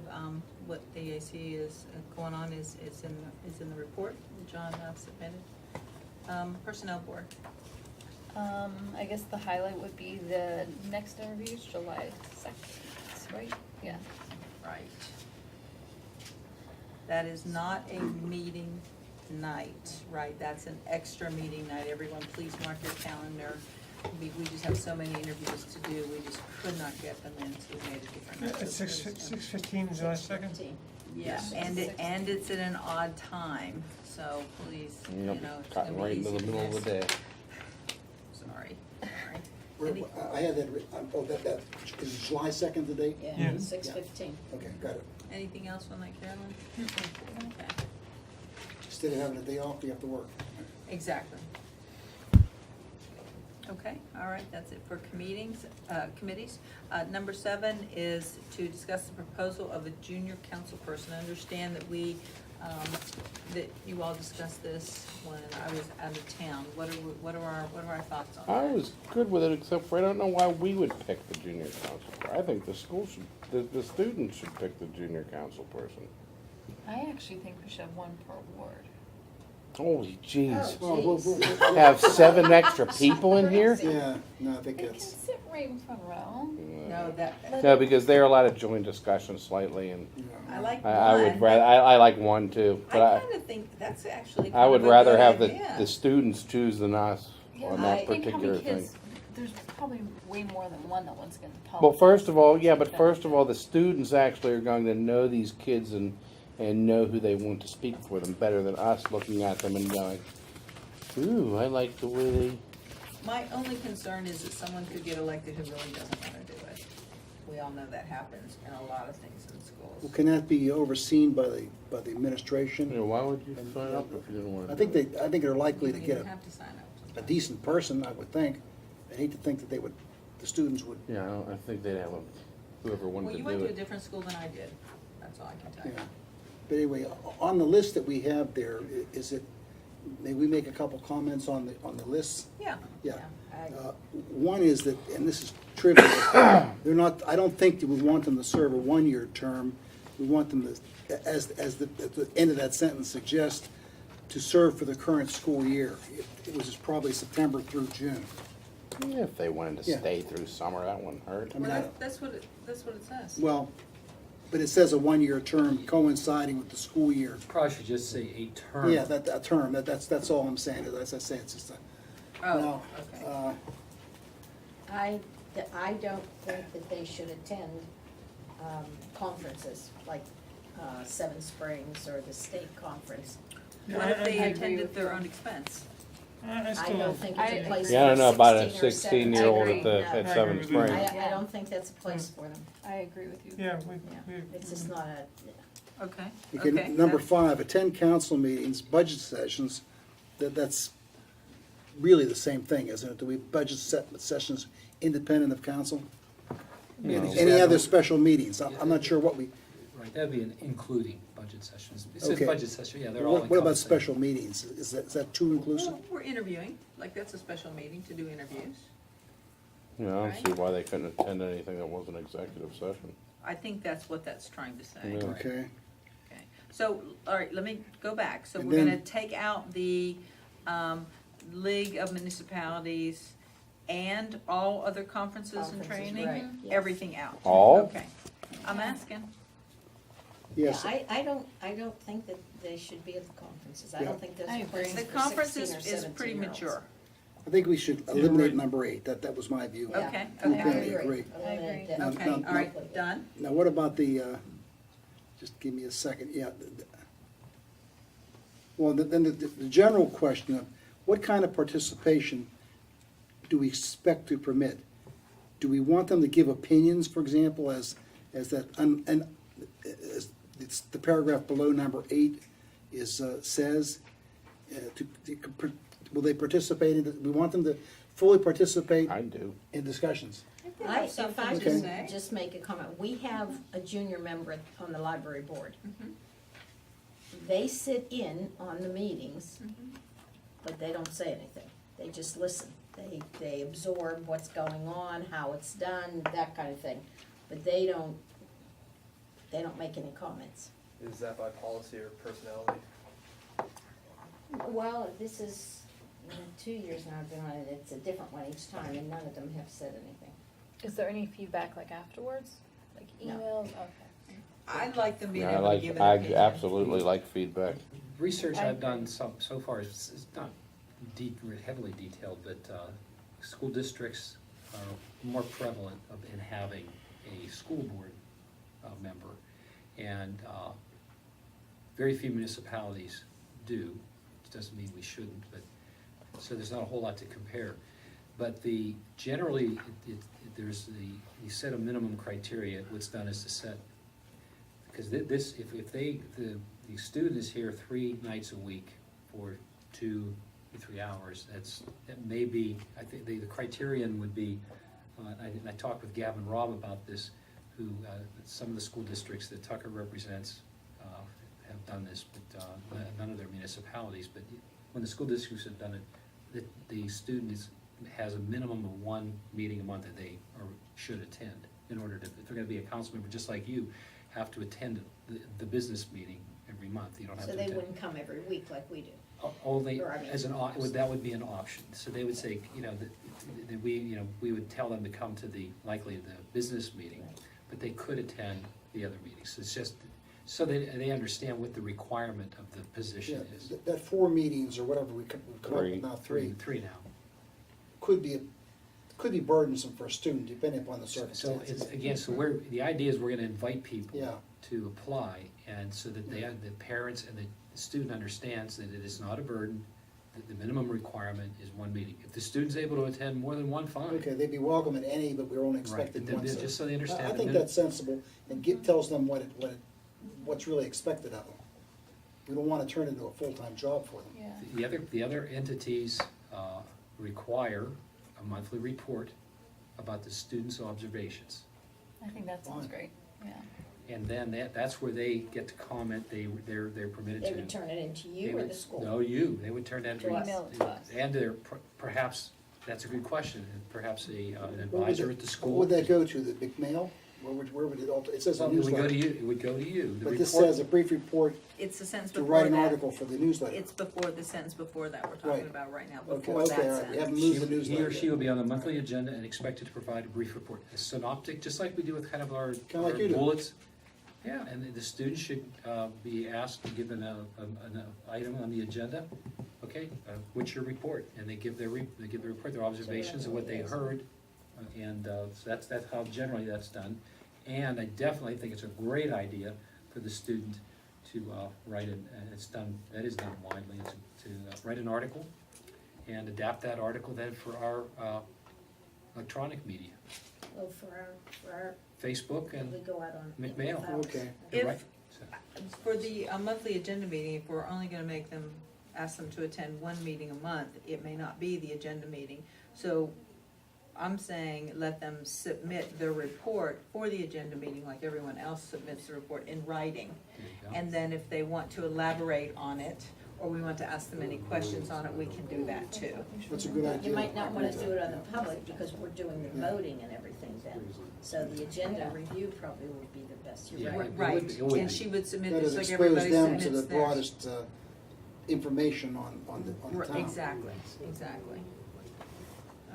what the EAC is going on is in the report that John submitted. Personnel Board. I guess the highlight would be the next interview is July 2nd, right? Yeah. Right. That is not a meeting night, right? That's an extra meeting night. Everyone, please mark your calendar. We just have so many interviews to do, we just could not get them in, so we made a different night. At 6:15 is July 2nd? 6:15. Yeah, and it's at an odd time, so please, you Nope, know, it's gonna cutting be right into easy the to middle of the miss. day. Sorry. Where- I had that, oh, that, is July 2nd today? Yeah. Yeah, 6:15. Okay, got it. Anything else on that, Carolyn? Okay, Instead of having a day off, we have to work. exactly. Okay, all right, that's it for committees. Number 7 is to discuss the proposal of a junior council person. I understand that that you all discussed this when I was out of town. What are our thoughts on that? I was good with it, except for I don't know why we would pick the junior council. I think the school should, the students should pick the junior council person. I actually think we should have one per ward. Holy jeez. Well, we'll- Have 7 extra people in here? Yeah, no, I think They can that's, sit right in front row. No, that, No, because they're allowed to join discussion slightly, and I like I would one, rather, but I like one too, I but kind of think that's actually I would kind of a rather good have idea. the students choose than us Yeah, on I that think how particular many thing. kids, there's probably way more than one that wants to get in politics. Well, first of all, yeah, but first of all, the students actually are going to know these kids and know who they want to speak for them better than us looking at them and going, ooh, I like the way they. My only concern is that someone could get elected who really doesn't want to do it. We all know that happens in a lot of things in well, schools. can that be overseen by the You administration? know, why would you sign up if you didn't want to? I think I think they're likely to You get don't have to sign up a sometimes. decent person, I would think. I'd hate to think that the students would, Yeah, I think they'd have whoever wanted Well, to you went do to a it. different school than I did. That's all I can tell you. yeah. But anyway, on the list that we have there, is it, may we make a couple comments on the lists? Yeah. Yeah. I- One is that, and this is trivial, they're not, I don't think that we want them to serve a one-year term. We want them to, as the end of that sentence suggests, to serve for the current school year. It was probably September through June. Yeah, if they wanted to Yeah. stay through summer, that wouldn't hurt. I mean, Well, that's what it says. Well, but it says a one-year term coinciding with the school year. Probably should just say a term. Yeah, that term, that's all I'm saying. As I say, it's just a, Oh, no, okay. I don't think that they should attend conferences like Seven Springs or the state conference. What if they I agree attended with their you. own expense? I I still don't think I it's a place for Yeah, I don't know about a 16 or 16-year-old 17. at the, No. at I Seven agree with you. Springs. I don't think that's a place for them. I agree with you. Yeah, Yeah, it's just not a, Okay, Okay, okay. number that- 5, attend council meetings, budget sessions, that's really the same thing, isn't it? Do we budget sessions independent of council? Yeah, Any just any add other them. special meetings? I'm not sure what we, Right, that'd be an including budget sessions. It says Okay. budget session, yeah, they're all what about encompassing. special meetings? Is that too inclusive? Well, we're interviewing, like that's a special meeting to do interviews. You know, I don't Right. see why they couldn't attend anything that wasn't executive session. I think that's what that's trying to say. Yeah. Okay, Okay, so, all right, let me go back. So And we're gonna then- take out the League of Municipalities and all other conferences and Conferences, training? right, yes. Everything out? All? Okay, I'm asking. yes, yeah, I don't think that they should be at the conferences. I Yeah. don't think that's I a agree. place The for conference 16 or is 17 pretty year olds. mature. I think we should right. eliminate number 8, that was my view. Okay, Yeah. okay. I Okay, agree. great. Eliminate I that. Okay, No, all no, right, done? Now, what about just give me a second, yeah. Well, then the general question of what kind of participation do we expect to permit? Do we want them to give opinions, for example, as that, and as it's the paragraph below number 8 says? Will they participate we want them to fully participate I do. in discussions? I think they I, have if something I to can say. just make a comment, we have a junior member on the library board. Mhm. They sit in on the meetings, Mhm. but they don't say anything. They just listen. They absorb what's going on, how it's done, that kind of thing. But they don't make any comments. Is that by policy or personality? Well, this is 2 years now I've been on it, it's a different one each time, and none of them have said anything. Is there any feedback like afterwards? Like No. emails? Okay. I'd like them being Yeah, able to give an I opinion. absolutely like feedback. Research I I've done so far is not heavily detailed, but school districts are more prevalent in having a school board member. And very few municipalities do. It doesn't mean we shouldn't, but, so there's not a whole lot to compare. But generally, there's you set a minimum criteria. What's done is to set, because if the student is here 3 nights a week for 2 to 3 hours, that may be, I think the criterion would be, I talked with Gavin Robb about this, who, some of the school districts that Tucker represents have done this, but none of their municipalities. But when the school districts have done it, the student has a minimum of 1 meeting a month that they should attend in order to, if they're gonna be a council member, just like you, have to attend the business meeting every month. You don't have to So they attend. wouldn't come every week like we do. Only Or, I mean, as that would be an option. So they would say, that we would tell them to come to the business meeting, Right. but they could attend the other meetings. It's just, so they understand what the requirement of the Yeah, position is. that 4 meetings or whatever we come up Three. with now, 3, Three now. could be burdensome for a student depending upon the So circumstances. it's, again, the idea is we're gonna invite people Yeah. to apply, and so that the parents and the student understands that it is not a burden, that the minimum requirement is 1 meeting. If the student's able to attend more than 1, fine. Okay, they'd be welcome at any, but we're only Right, expecting but one. just so they understand. I the think minimum- that's sensible, and tells them what's really expected of them. We don't wanna turn it into a full-time job for them. Yeah. The other entities require a monthly report about the students' observations. I think that sounds Fine. great, yeah. And then that's where they get to comment, they're permitted to. They would turn it into they you or would- the school? No, they would turn that. To us. Email it to us. And perhaps, that's a good question, and perhaps an Where would advisor it- at the school. What would that go to, the big mail? Where would it all, it says It on would go newsletter. to you, it would go to you. The But this report- says a brief report It's the sentence to before write an that. article for the newsletter. It's before the sentence before that we're talking Right. about right now, Okay, before that okay, all right, we haven't sentence. moved the He newsletter or she yet. will be on the monthly agenda and expected to provide a brief report, a synoptic, just like we do with kind of our like you do. bullets. Yeah, and the students should be asked to give an item on the agenda. Okay, what's your report? And they give their report, their observations of what they heard, and so that's how generally that's done. And I definitely think it's a great idea for the student to write and that is done widely, to write an article and adapt that article then for our electronic media, Well, for our, Facebook and we go out on. McMail. without- Okay. If- right. So- For the monthly agenda meeting, if we're only gonna ask them to attend 1 meeting a month, it may not be the agenda meeting. So I'm saying let them submit their report for the agenda meeting like everyone else submits the report in writing. There you go. And then if they want to elaborate on it, or we want to ask them any questions on it, we can do that too. That's a good idea. You might not wanna do it on the public because we're doing the voting and everything then. So the agenda review probably would be the best, Yeah, you're right. it would Right, be- it would and be. she would submit That this is like expose everybody them to the submits theirs. broadest information on the town. Exactly, exactly.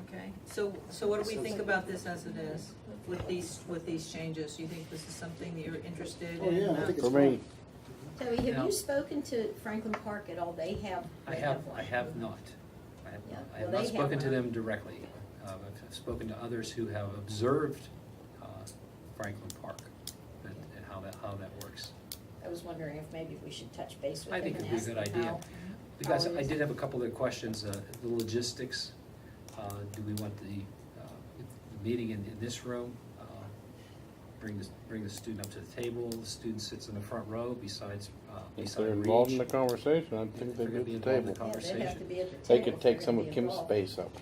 Okay, so what do we think about this as it is, with these changes? Do you think this is something that you're interested in? Oh, yeah, I think it's For me, Toby, have Now- you spoken to Franklin Park at all? They have. I they have one. not. I have Yeah, not. I well, have they not have spoken to one. them directly. I've spoken to others who have observed Franklin Park and how that works. I was wondering if maybe we should touch base with I them think and it'd be a ask good them idea. how. Because how it I is. did have a couple of questions, the logistics. Do we want the meeting in this room? Bring the student up to the table, the student sits in the front row besides if they're involved in the Reach. conversation, I think they They're gonna get be the involved in table. the Yeah, they'd have conversation. to be at the They table could if take they're some gonna of be Kim's involved. space up.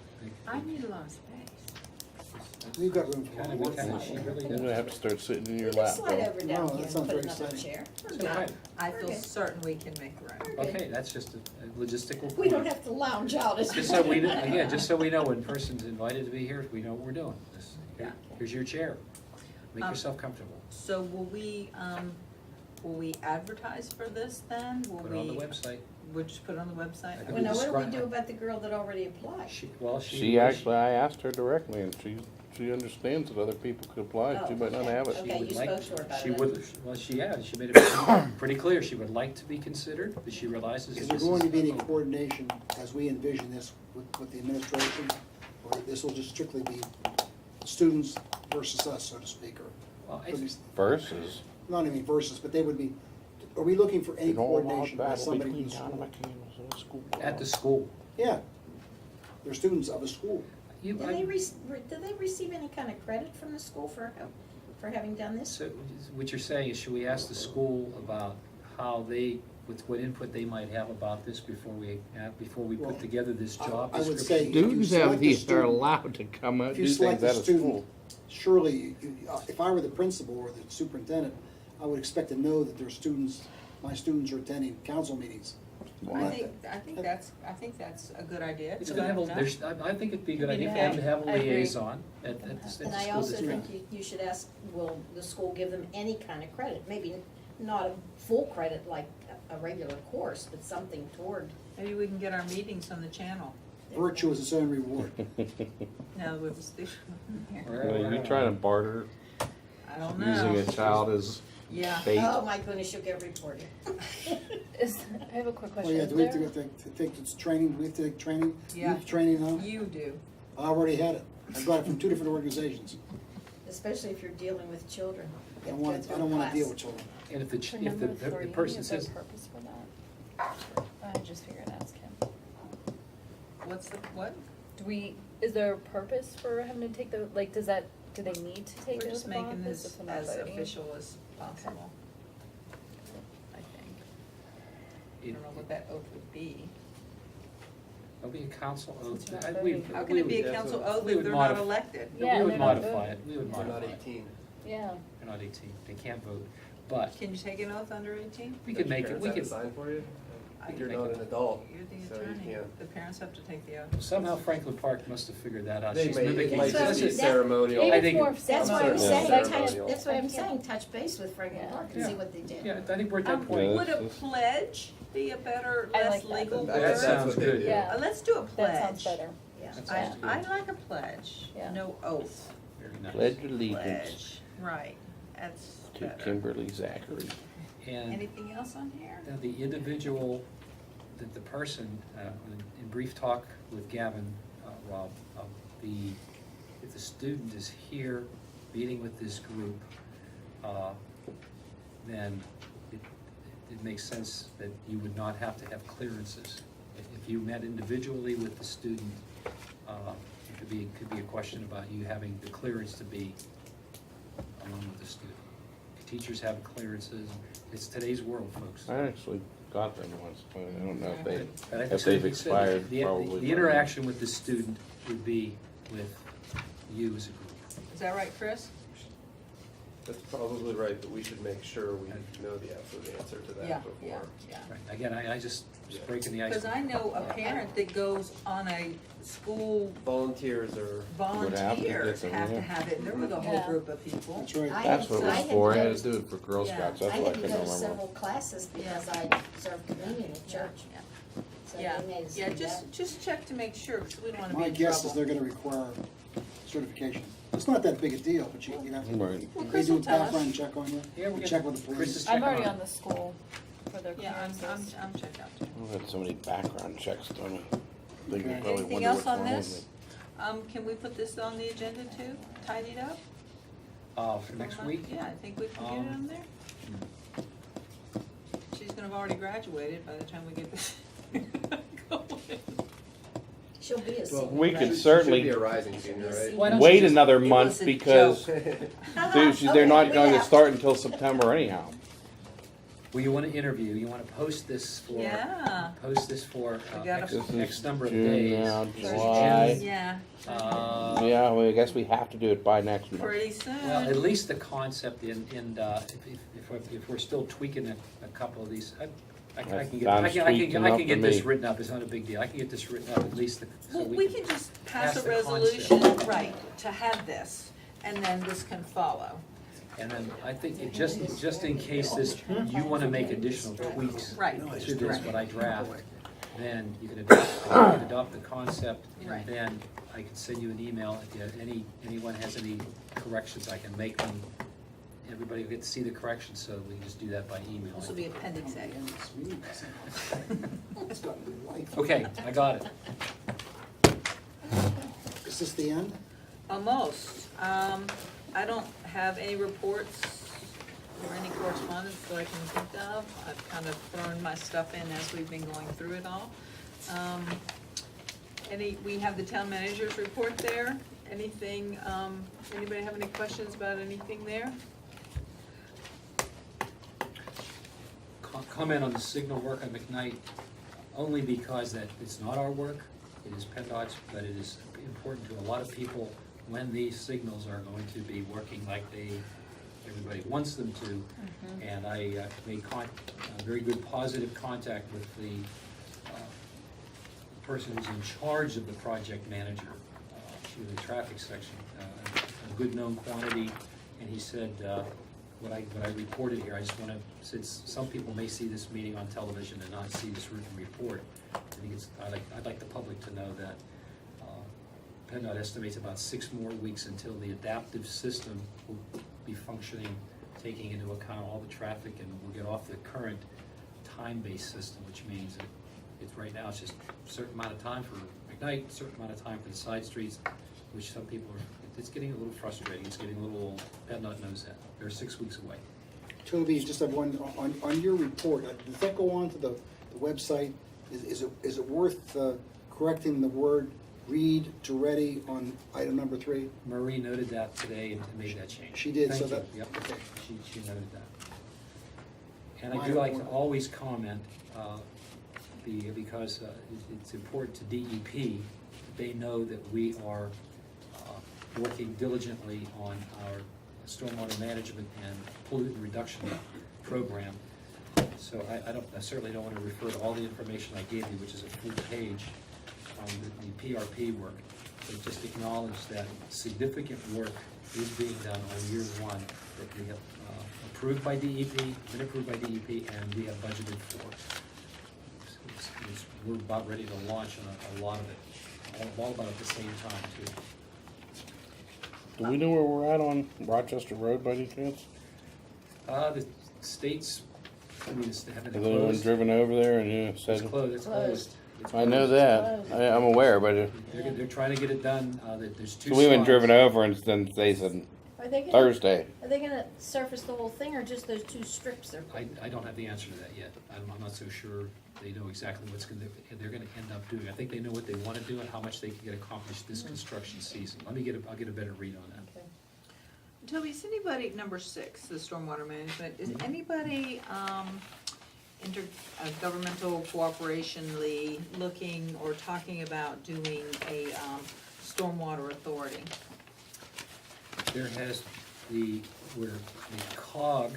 I need a lot of space. We've got room for Kind more. of, she really You're does. gonna have to start sitting in your You can lap, slide though. over down No, here that's and not put very another exciting. chair. We're So, good. right. I feel Okay. certain we can make the room. Okay, that's just a logistical We don't point. have to lounge out as Just so we, again, just so we know when person's invited to be here, we know what we're doing. Yeah. Here's your chair. Make Um, yourself comfortable. So will we advertise for this then? Will Put it on the we- website. We'll just put it on the website? I Well, now what do we Describe- do about the girl that already applied? She actually, I asked her directly, and she understands that other people could apply, she might not have it. Okay, you spoke to her about She it. would, well, she made it pretty clear, she would like to be considered, but she realizes Is this there going to be any is. coordination as we envision this with the administration? Or this will just strictly be students versus us, so to speak, or? Well, I- could be- Versus, Not even versus, but they would be, are we looking for any an all-out coordination by battle somebody between from John school? McCandless and the school. At the school. Yeah, they're students of a school. You, Do they receive any kind of credit from the school for having done this? so what you're saying is, should we ask the school about how they, with what input they might have about this before we Well, put together this job I would description? say- Students select have a are student- allowed to come out, If do you select things a out of student, school. surely, if I were the principal or the superintendent, I would expect to know that their students, my students are attending council meetings. I think that's a good idea. It's to gonna have let them know. I think it'd be a good idea for Yeah, them to have a I agree. liaison at the school And I also district. think you should ask, will the school give them any kind of credit? Maybe not a full credit like a regular course, but something toward. Maybe we can get our meetings on the channel. Virtue is its own reward. No, it was the, Are you trying to barter I don't know. using a child as Yeah. bait? Oh, my goodness, you'll get reported. I have a quick Oh, question. yeah, Is do we have there- to take this training, do we have to take training? Yeah. Youth training on? You do. I already had it. I got it from 2 different organizations. Especially if you're dealing with children. I don't want to deal with children. And if For the number 3, person is there says, a purpose for that? I just figured I'd ask him. What's the, what? Is there a purpose for him to take the, like, do they need to take We're those just making office this if they're not as voting? official as possible. I think. I don't know what that oath would be. it'll be a council oath. Since you're not I- voting. How can it be a that's council what- oath we if would they're not modify- elected? Yeah, We would they're not modify voting. it, we would They're modify not it. 18. Yeah. They're not 18, they can't vote, but Can you take an oath under 18? we could make it, Parents we have to could, sign for you? I You're make not it- an adult, You're the so you attorney. can't. The parents have to take the oath. somehow Franklin Park must have figured that out. They She's may, it mimicking. might just be That- ceremonial. I Maybe think- it's more of That's why I'm Ceremonial. saying, Ceremonial. that's what I'm saying, touch base with Franklin Yeah. Park and see what they did. Yeah, I think we're at that point. Yeah. Would a that's- pledge be a better, I less like that. legal That word? sounds what they good. do. Yeah. Let's do a pledge. That sounds better. Yeah. That I, sounds good. I like a pledge, Yeah. no oath. Very nice. Pledge allegiance Pledge, right, that's to better. Kimberly Zachary. And Anything else on here? the individual, the person, in brief talk with Gavin, Rob, if the student is here meeting with this group, then it makes sense that you would not have to have clearances. If you met individually with the student, it could be a question about you having the clearance to be along with the student. Teachers have clearances, it's today's world, folks. I actually got them once, but I don't know if But I if think they've we said expired, the probably. The interaction with the student would be with you as a group. Is that right, Chris? That's probably right, but we should make sure we know the absolute answer to Yeah, that yeah, before. yeah. Right. Again, I just breaking the ice. Because I know a parent that goes on a school Volunteers are, Would have to get volunteers them, have to yeah. have it, they're with a whole Yeah. group of people. That's right. That's what it was for, I had to do it for Girl Yeah. Scouts, I that's why I had to couldn't go to remember. several classes because I served communion at church. So Yeah, they made us yeah, do that. just check to make sure, because we don't want to be My in guess is they're trouble. gonna require certification. It's not that big a deal, but you have to, Right. Well, they Chris do will a tell background us. check on you, Yeah, we're check gonna- with the Chris police. is I'm already checking on the school for their Yeah, clearances. I'm checked out too. I've had so many background checks done, I think you Okay. probably Anything wonder else what's on wrong with this? me. Can we put this on the agenda too, tidied up? For next week? Yeah, I think we can get it on there. She's gonna have already graduated by the time we get this going. She'll be a senior. We could right? certainly should be a rising senior, right? Why don't you wait just- another It was month a because joke. they're Okay, not we going to have- start until September anyhow. Well, you wanna interview, you wanna post this for, Yeah. X, This X is number of June days. now, This is July. June. Yeah, Yeah, well, I guess we have to do it by next month. pretty soon. Well, at least the concept if we're still tweaking a couple of these, I can That get, sounds tweaked I enough can to get this me. written up, it's not a big deal, I can get this written up at least, so Well, we can just pass a the resolution, concept. right, to have this, and then this can follow. And then I think it just in case you wanna make additional tweaks Right. to this, what I draft, then you can adopt the concept, and Right. then I can send you an email, if anyone has any corrections, I can make them. Everybody will get to see the corrections, so we can just do that by email. This will be appendix A. Okay, I got it. Is this the end? Almost. I don't have any reports or any correspondence that I can think of. I've kind of thrown my stuff in as we've been going through it all. We have the town manager's report there. Anything, anybody have any questions about anything there? Comment on the signal work on McKnight, only because that it's not our work, it is PennDOT's, but it is important to a lot of people when these signals are going to be working like everybody wants them to. And I made very good positive contact with the person who's in charge of the project manager, through the traffic section, a good known quantity, and he said, what I reported here, I just want to, since some people may see this meeting on television and not see this written report, I'd like the public to know that PennDOT estimates about 6 more weeks until the adaptive system will be functioning, taking into account all the traffic, and we'll get off the current time-based system, which means that right now it's just a certain amount of time for McKnight, a certain amount of time for the side streets, which some people it's getting a little frustrating, it's getting a little old. PennDOT knows that. They're 6 weeks away. Toby, just have one, on your report, does that go on to the website? Is it worth correcting the word read to ready on item number 3? Marie noted that today and made that change. She did, Thank so you. that, Yep, okay. she noted that. And I do Minor like to point. always comment, because it's important to DEP, they know that we are working diligently on our stormwater management and pollutant reduction program. So I certainly don't want to refer to all the information I gave you, which is a full page on the PRP work, but just acknowledge that significant work is being done on year 1 that we have approved by DEP, been approved by DEP, and we have budgeted for. We're about ready to launch on a lot of it, all about at the same time too. Do we know where we're at on Rochester Road by any chance? The states, I mean, haven't Has anyone closed. driven over there and It's said? closed, it's closed. It's I know closed. that. I'm aware, but They're trying to get it done, there's 2 so we haven't spots. driven over, and then they said Are they gonna, Thursday. are they gonna surface the whole thing or just those 2 strips they're I don't have the answer to that yet. I'm not so sure they know exactly they're gonna end up doing. I think they know what they wanna do and how much they can get accomplished this construction season. I'll get a better read on that. Toby, is anybody, number 6, the stormwater management, is anybody, intergovernmental cooperationally looking or talking about doing a, stormwater authority? There has where the COG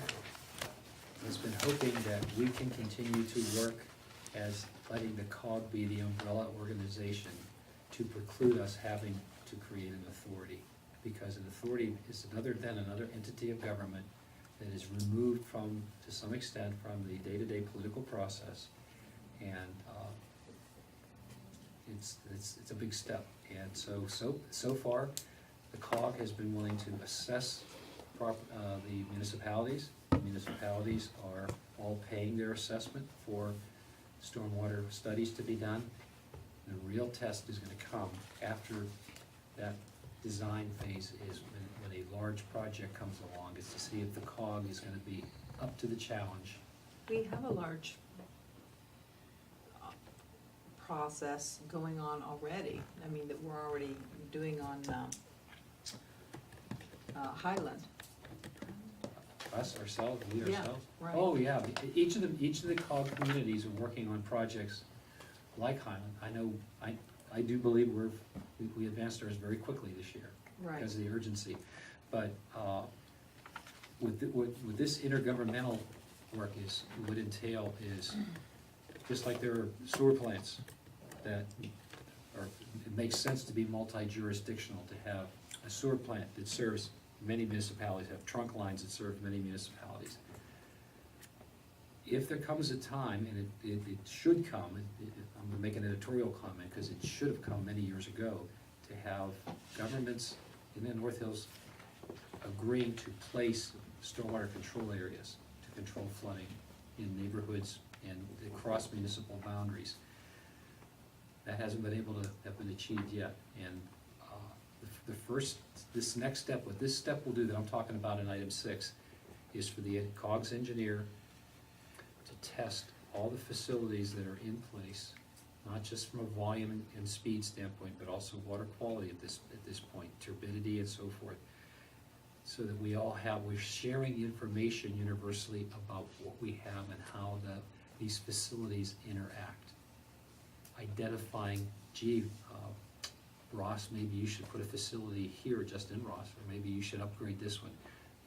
has been hoping that we can continue to work as letting the COG be the umbrella organization to preclude us having to create an authority. Because an authority is another entity of government that is removed to some extent, from the day-to-day political process. And it's a big step. And so far, the COG has been willing to assess the municipalities. The municipalities are all paying their assessment for stormwater studies to be done. The real test is gonna come after that design phase, is when a large project comes along, is to see if the COG is gonna be up to the challenge. We have a large process going on already. I mean, that we're already doing on Highland. Us, ourselves, we Yeah, ourselves? right. Oh, yeah, each of the COG communities are working on projects like Highland. I know, I do believe we advanced ours very quickly this year. Right. Because of the urgency. But, what this intergovernmental work would entail is, just like there are sewer plants that it makes sense to be multi-jurisdictional, to have a sewer plant that serves many municipalities, have trunk lines that serve many municipalities. If there comes a time, and it should come, I'm gonna make an editorial comment, because it should have come many years ago, to have governments in the North Hills agreeing to place stormwater control areas to control flooding in neighborhoods and across municipal boundaries. That hasn't been able to have been achieved yet, and this next step, what this step will do that I'm talking about in item 6, is for the COGS engineer to test all the facilities that are in place, not just from a volume and speed standpoint, but also water quality at this point, turbidity and so forth, so that we're sharing information universally about what we have and how these facilities interact. Identifying, Ross, maybe you should put a facility here just in Ross, or maybe you should upgrade this one.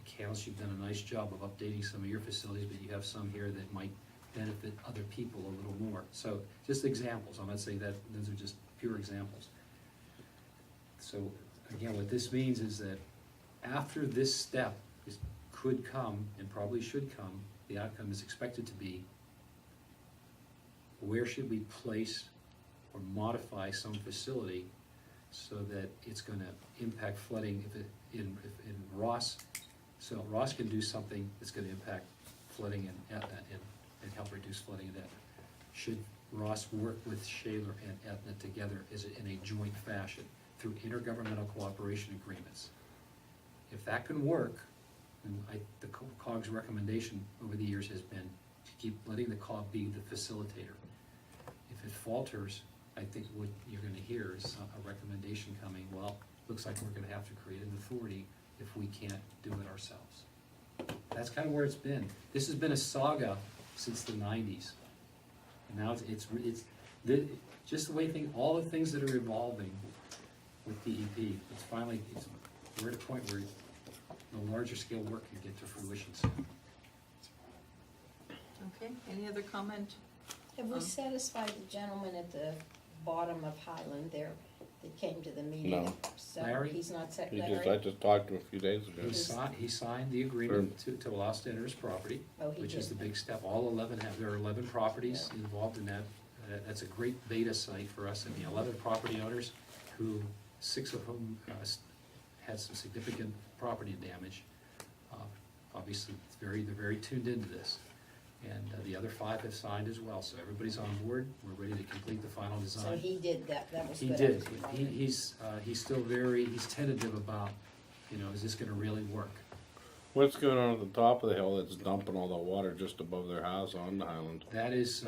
McCandless, you've done a nice job of updating some of your facilities, but you have some here that might benefit other people a little more. So, just examples, I'm not saying that, those are just pure examples. So, again, what this means is that after this step could come, and probably should come, the outcome is expected to be, where should we place or modify some facility so that it's gonna impact flooding if in Ross, so Ross can do something that's gonna impact flooding and help reduce flooding in Etna. Should Ross work with Shaler and Etna together in a joint fashion through intergovernmental cooperation agreements? If that can work, then the COG's recommendation over the years has been to keep letting the COG be the facilitator. If it falters, I think what you're gonna hear is a recommendation coming, well, looks like we're gonna have to create an authority if we can't do it ourselves. That's kind of where it's been. This has been a saga since the 90s. And now it's just the way all the things that are evolving with DEP, we're at a point where the larger scale work can get to fruition soon. Okay, any other comment? Have we satisfied the gentleman at the bottom of Highland there that came to the meeting? No. So Larry? he's not I secretary? just talked to him a few days ago. He signed the agreement to allow us to enter his property, Oh, he which is the did. big step. There are 11 properties involved in that. That's a great beta site for us, and the 11 property owners, 6 of whom had some significant property damage. Obviously, they're very tuned into this. And the other 5 have signed as well, so everybody's on board. We're ready to complete the final design. So he did that, that was He good. did. He's still he's tentative about, is this gonna really work? What's going on at the top of the hill that's dumping all the water just above their house on the island? That is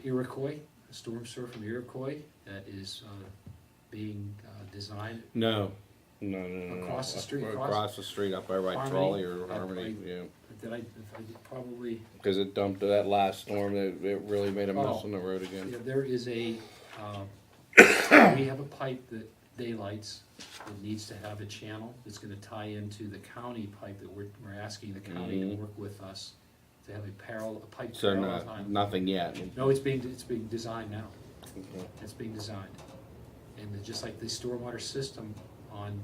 Iroquois, a storm sewer from Iroquois that is being designed. No. Across the street, Across the street, up by Harmony? Trolley or Harmony, yeah. Did I probably, Because it dumped that last storm, it really made a mess Oh. on the road yeah, again. there is we have a pipe that daylights, that needs to have a channel that's gonna tie into the county pipe that we're asking the county to Mhm. work with us to have a pipe So parallel line. nothing yet. No, it's being designed now. Okay. It's being designed. And just like the stormwater system on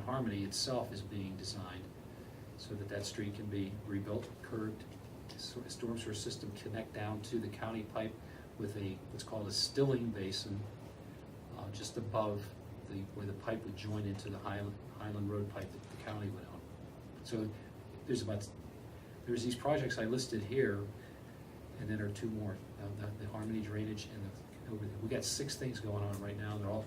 Harmony itself is being designed so that street can be rebuilt, curved, storm sewer system connect down to the county pipe with what's called a stilling basin just above where the pipe would join into the Highland Road pipe that the county would own. So there's these projects I listed here, and then there are 2 more, the Harmony drainage and we got 6 things going on right now. They're all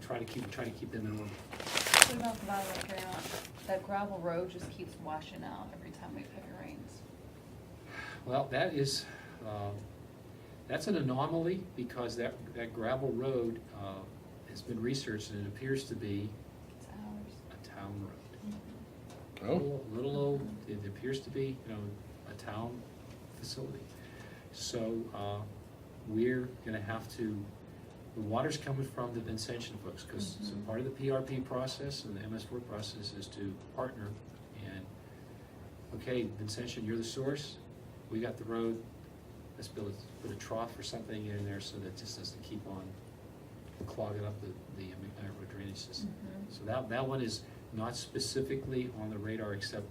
trying to keep them in order. What about the bottom of carrying on? That gravel road just keeps washing out every time we have heavy rains. Well, that's an anomaly because that gravel road has been researched and it appears to be It's ours. a town road. Little old, it appears to be, you know, a town facility. So, we're gonna have to, the water's coming from the Vincentian folks, because so part of the PRP process and the MS4 process is to partner and, okay, Vincentian, you're the source, we got the road, let's put a trough or something in there so that this doesn't keep on clogging up the McKnight Road drainage system. So that one is not specifically on the radar, except,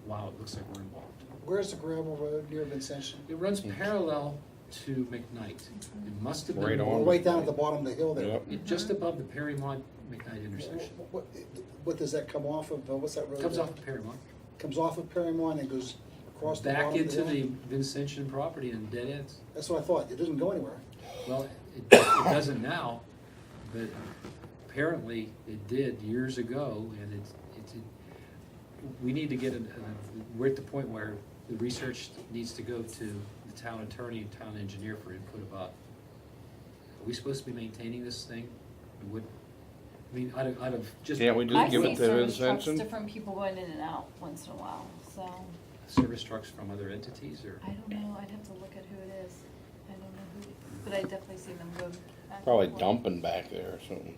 wow, it looks like we're involved. Where's the gravel road near Vincentian? It runs parallel to McKnight. It must have been. Right All on. the way down at the bottom of the hill there. Yep. Just above the Perrymont McKnight intersection. What does that come off of, what's that road? Comes off of Perrymont. Comes off of Perrymont and goes across the bottom Back of into the hill? the Vincentian property and dead ends. That's what I thought, it doesn't go anywhere. Well, it doesn't now, but apparently it did years ago, and we need to get, we're at the point where the research needs to go to the town attorney and town engineer for input about, are we supposed to be maintaining this thing? I mean, out of just. Can't we I just give see it to service trucks, Vincentian? different people going in and out once in a while, so, Service trucks from other entities, or? I don't know, I'd have to look at who it is. I don't know who, but I definitely see them go back and Probably forth. dumping back there or something.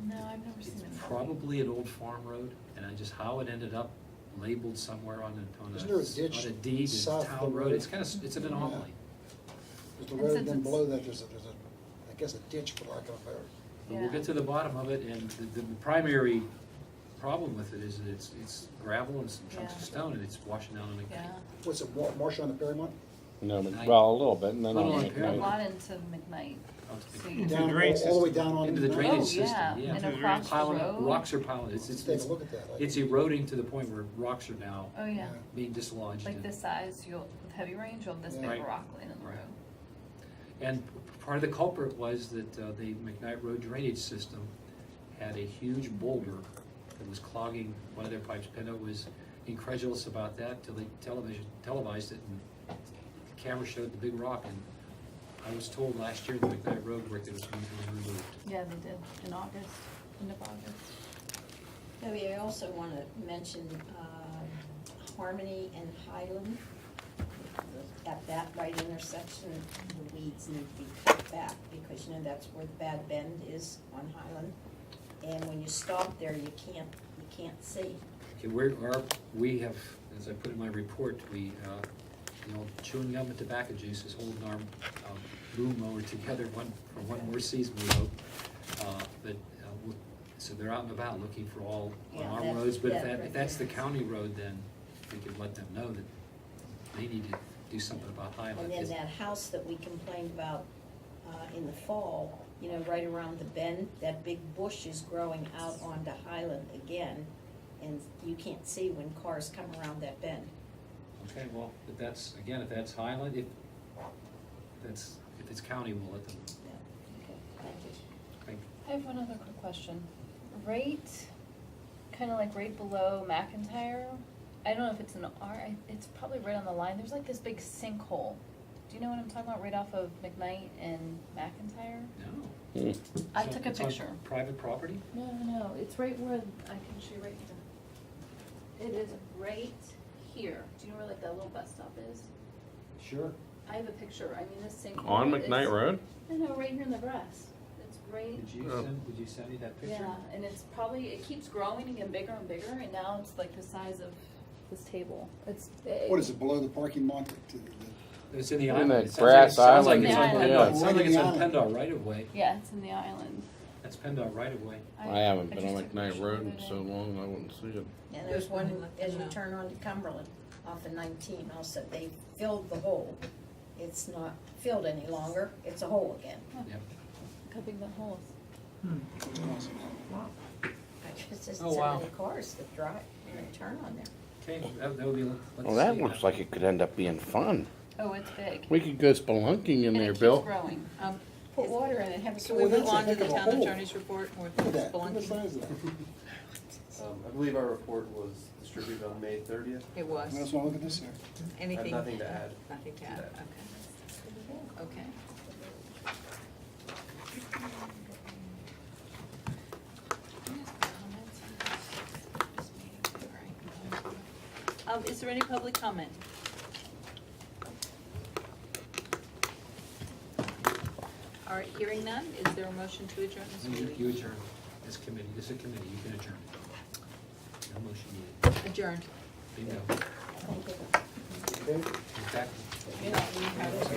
No, I've never seen It's them. probably an old farm road, and how it ended up labeled somewhere on Isn't there a ditch on a deed, it's south of town the road, road? it's an anomaly. There's the And road, since then it's- below that, there's a, I guess a ditch for lack of a better. But we'll Yeah. get to the bottom of it, and the primary problem with it is that it's gravel and some chunks of Yeah. stone, and it's washing down on the. Yeah, What's it, Marsh on the Perrymont? No, Night. well, a little bit, and then Little on on a McKnight. lot into McKnight. So you- Into Down, the drain all the way system. down on. Into the Perrymont? drainage Oh, system, yeah, yeah. and Into the across the Piling up, road. rocks are piling, Let's take a look at that. it's eroding to the point where rocks are now Oh, yeah, being dislodged. like and- this size, with heavy rains, you'll have this big Right. rock laying in the Right. road. And part of the culprit was that the McKnight Road drainage system had a huge boulder that was clogging one of their pipes. Pendo was incredulous about that till they televised it, and the camera showed the big rock. And I was told last year the McKnight Road work that was going to be removed. Yeah, they did, in August, end of August. Maybe I also want to mention Harmony and Highland. At that right intersection, the weeds need to be cut back because, you know, that's where the bad bend is on Highland. And when you stop there, you can't see. Okay, we have, as I put in my report, chewing gum and tobacco juice is holding our boom mower together for one more season, we hope. So they're out and about looking for all on Yeah, our that- roads, but that if that's the right there. county road, then we could let them know that they need to do something about Highland. And then 'cause- that house that we complained about in the fall, you know, right around the bend, that big bush is growing out onto Highland again, and you can't see when cars come around that bend. Okay, well, if that's Highland, if it's county, we'll let them. Yeah, okay, thank you. Thank I have one other quick question. Right, kind of like right below McIntyre, I don't know if it's an it's probably right on the line, there's like this big sinkhole. Do you know what I'm talking about, right off of McKnight and McIntyre? No. I So took a it's on picture. Private property? No, it's right where, I can show you right here. It is right here. Do you know where like that little bus stop is? Sure. I have a picture, I mean, this sinkhole. On is- McKnight Road? No, right here in the grass. It's right. Did you send me that picture? Yeah, and it's probably, it keeps growing and getting bigger and bigger, and now it's like the size of this table. It's big. What is it, below the parking lot? It's in the In island. that It sounds grass like- sounds like island. it's on Yeah. PennDOT. It sounds like it's on Right in the PennDOT right of way. Yeah, it's in the island. That's PennDOT right of way. I haven't been just on took a McKnight picture Road the in other so day. long, I wouldn't see it. And there's one Let them as you know. turn onto Cumberland off of 19 also. They filled the hole. It's not filled any longer. It's a hole again. Yep. Look how big that hole is. I guess there's Oh, so wow. many cars that drive and they turn on there. Okay, that would be, let's Well, that see. looks like it could end up being fun. Oh, it's big. We could go spelunking in And there, it keeps Bill. growing. Put water in it, have it Can we Well, move that's a on to heck the of a town hole. attorney's report or Look at that, look at the spelunking? size of that. I believe our report was distributed on May 30th. It was. Let's not look at this here. Anything? nothing to add. Nothing to add, okay. Okay. Is there any public comment? All right, hearing none, is there a motion to adjourn this meeting? You adjourn this committee, this is a committee, you can adjourn. No motion needed. Adjourned. Bingo. Thank you. In fact, Yeah, we have-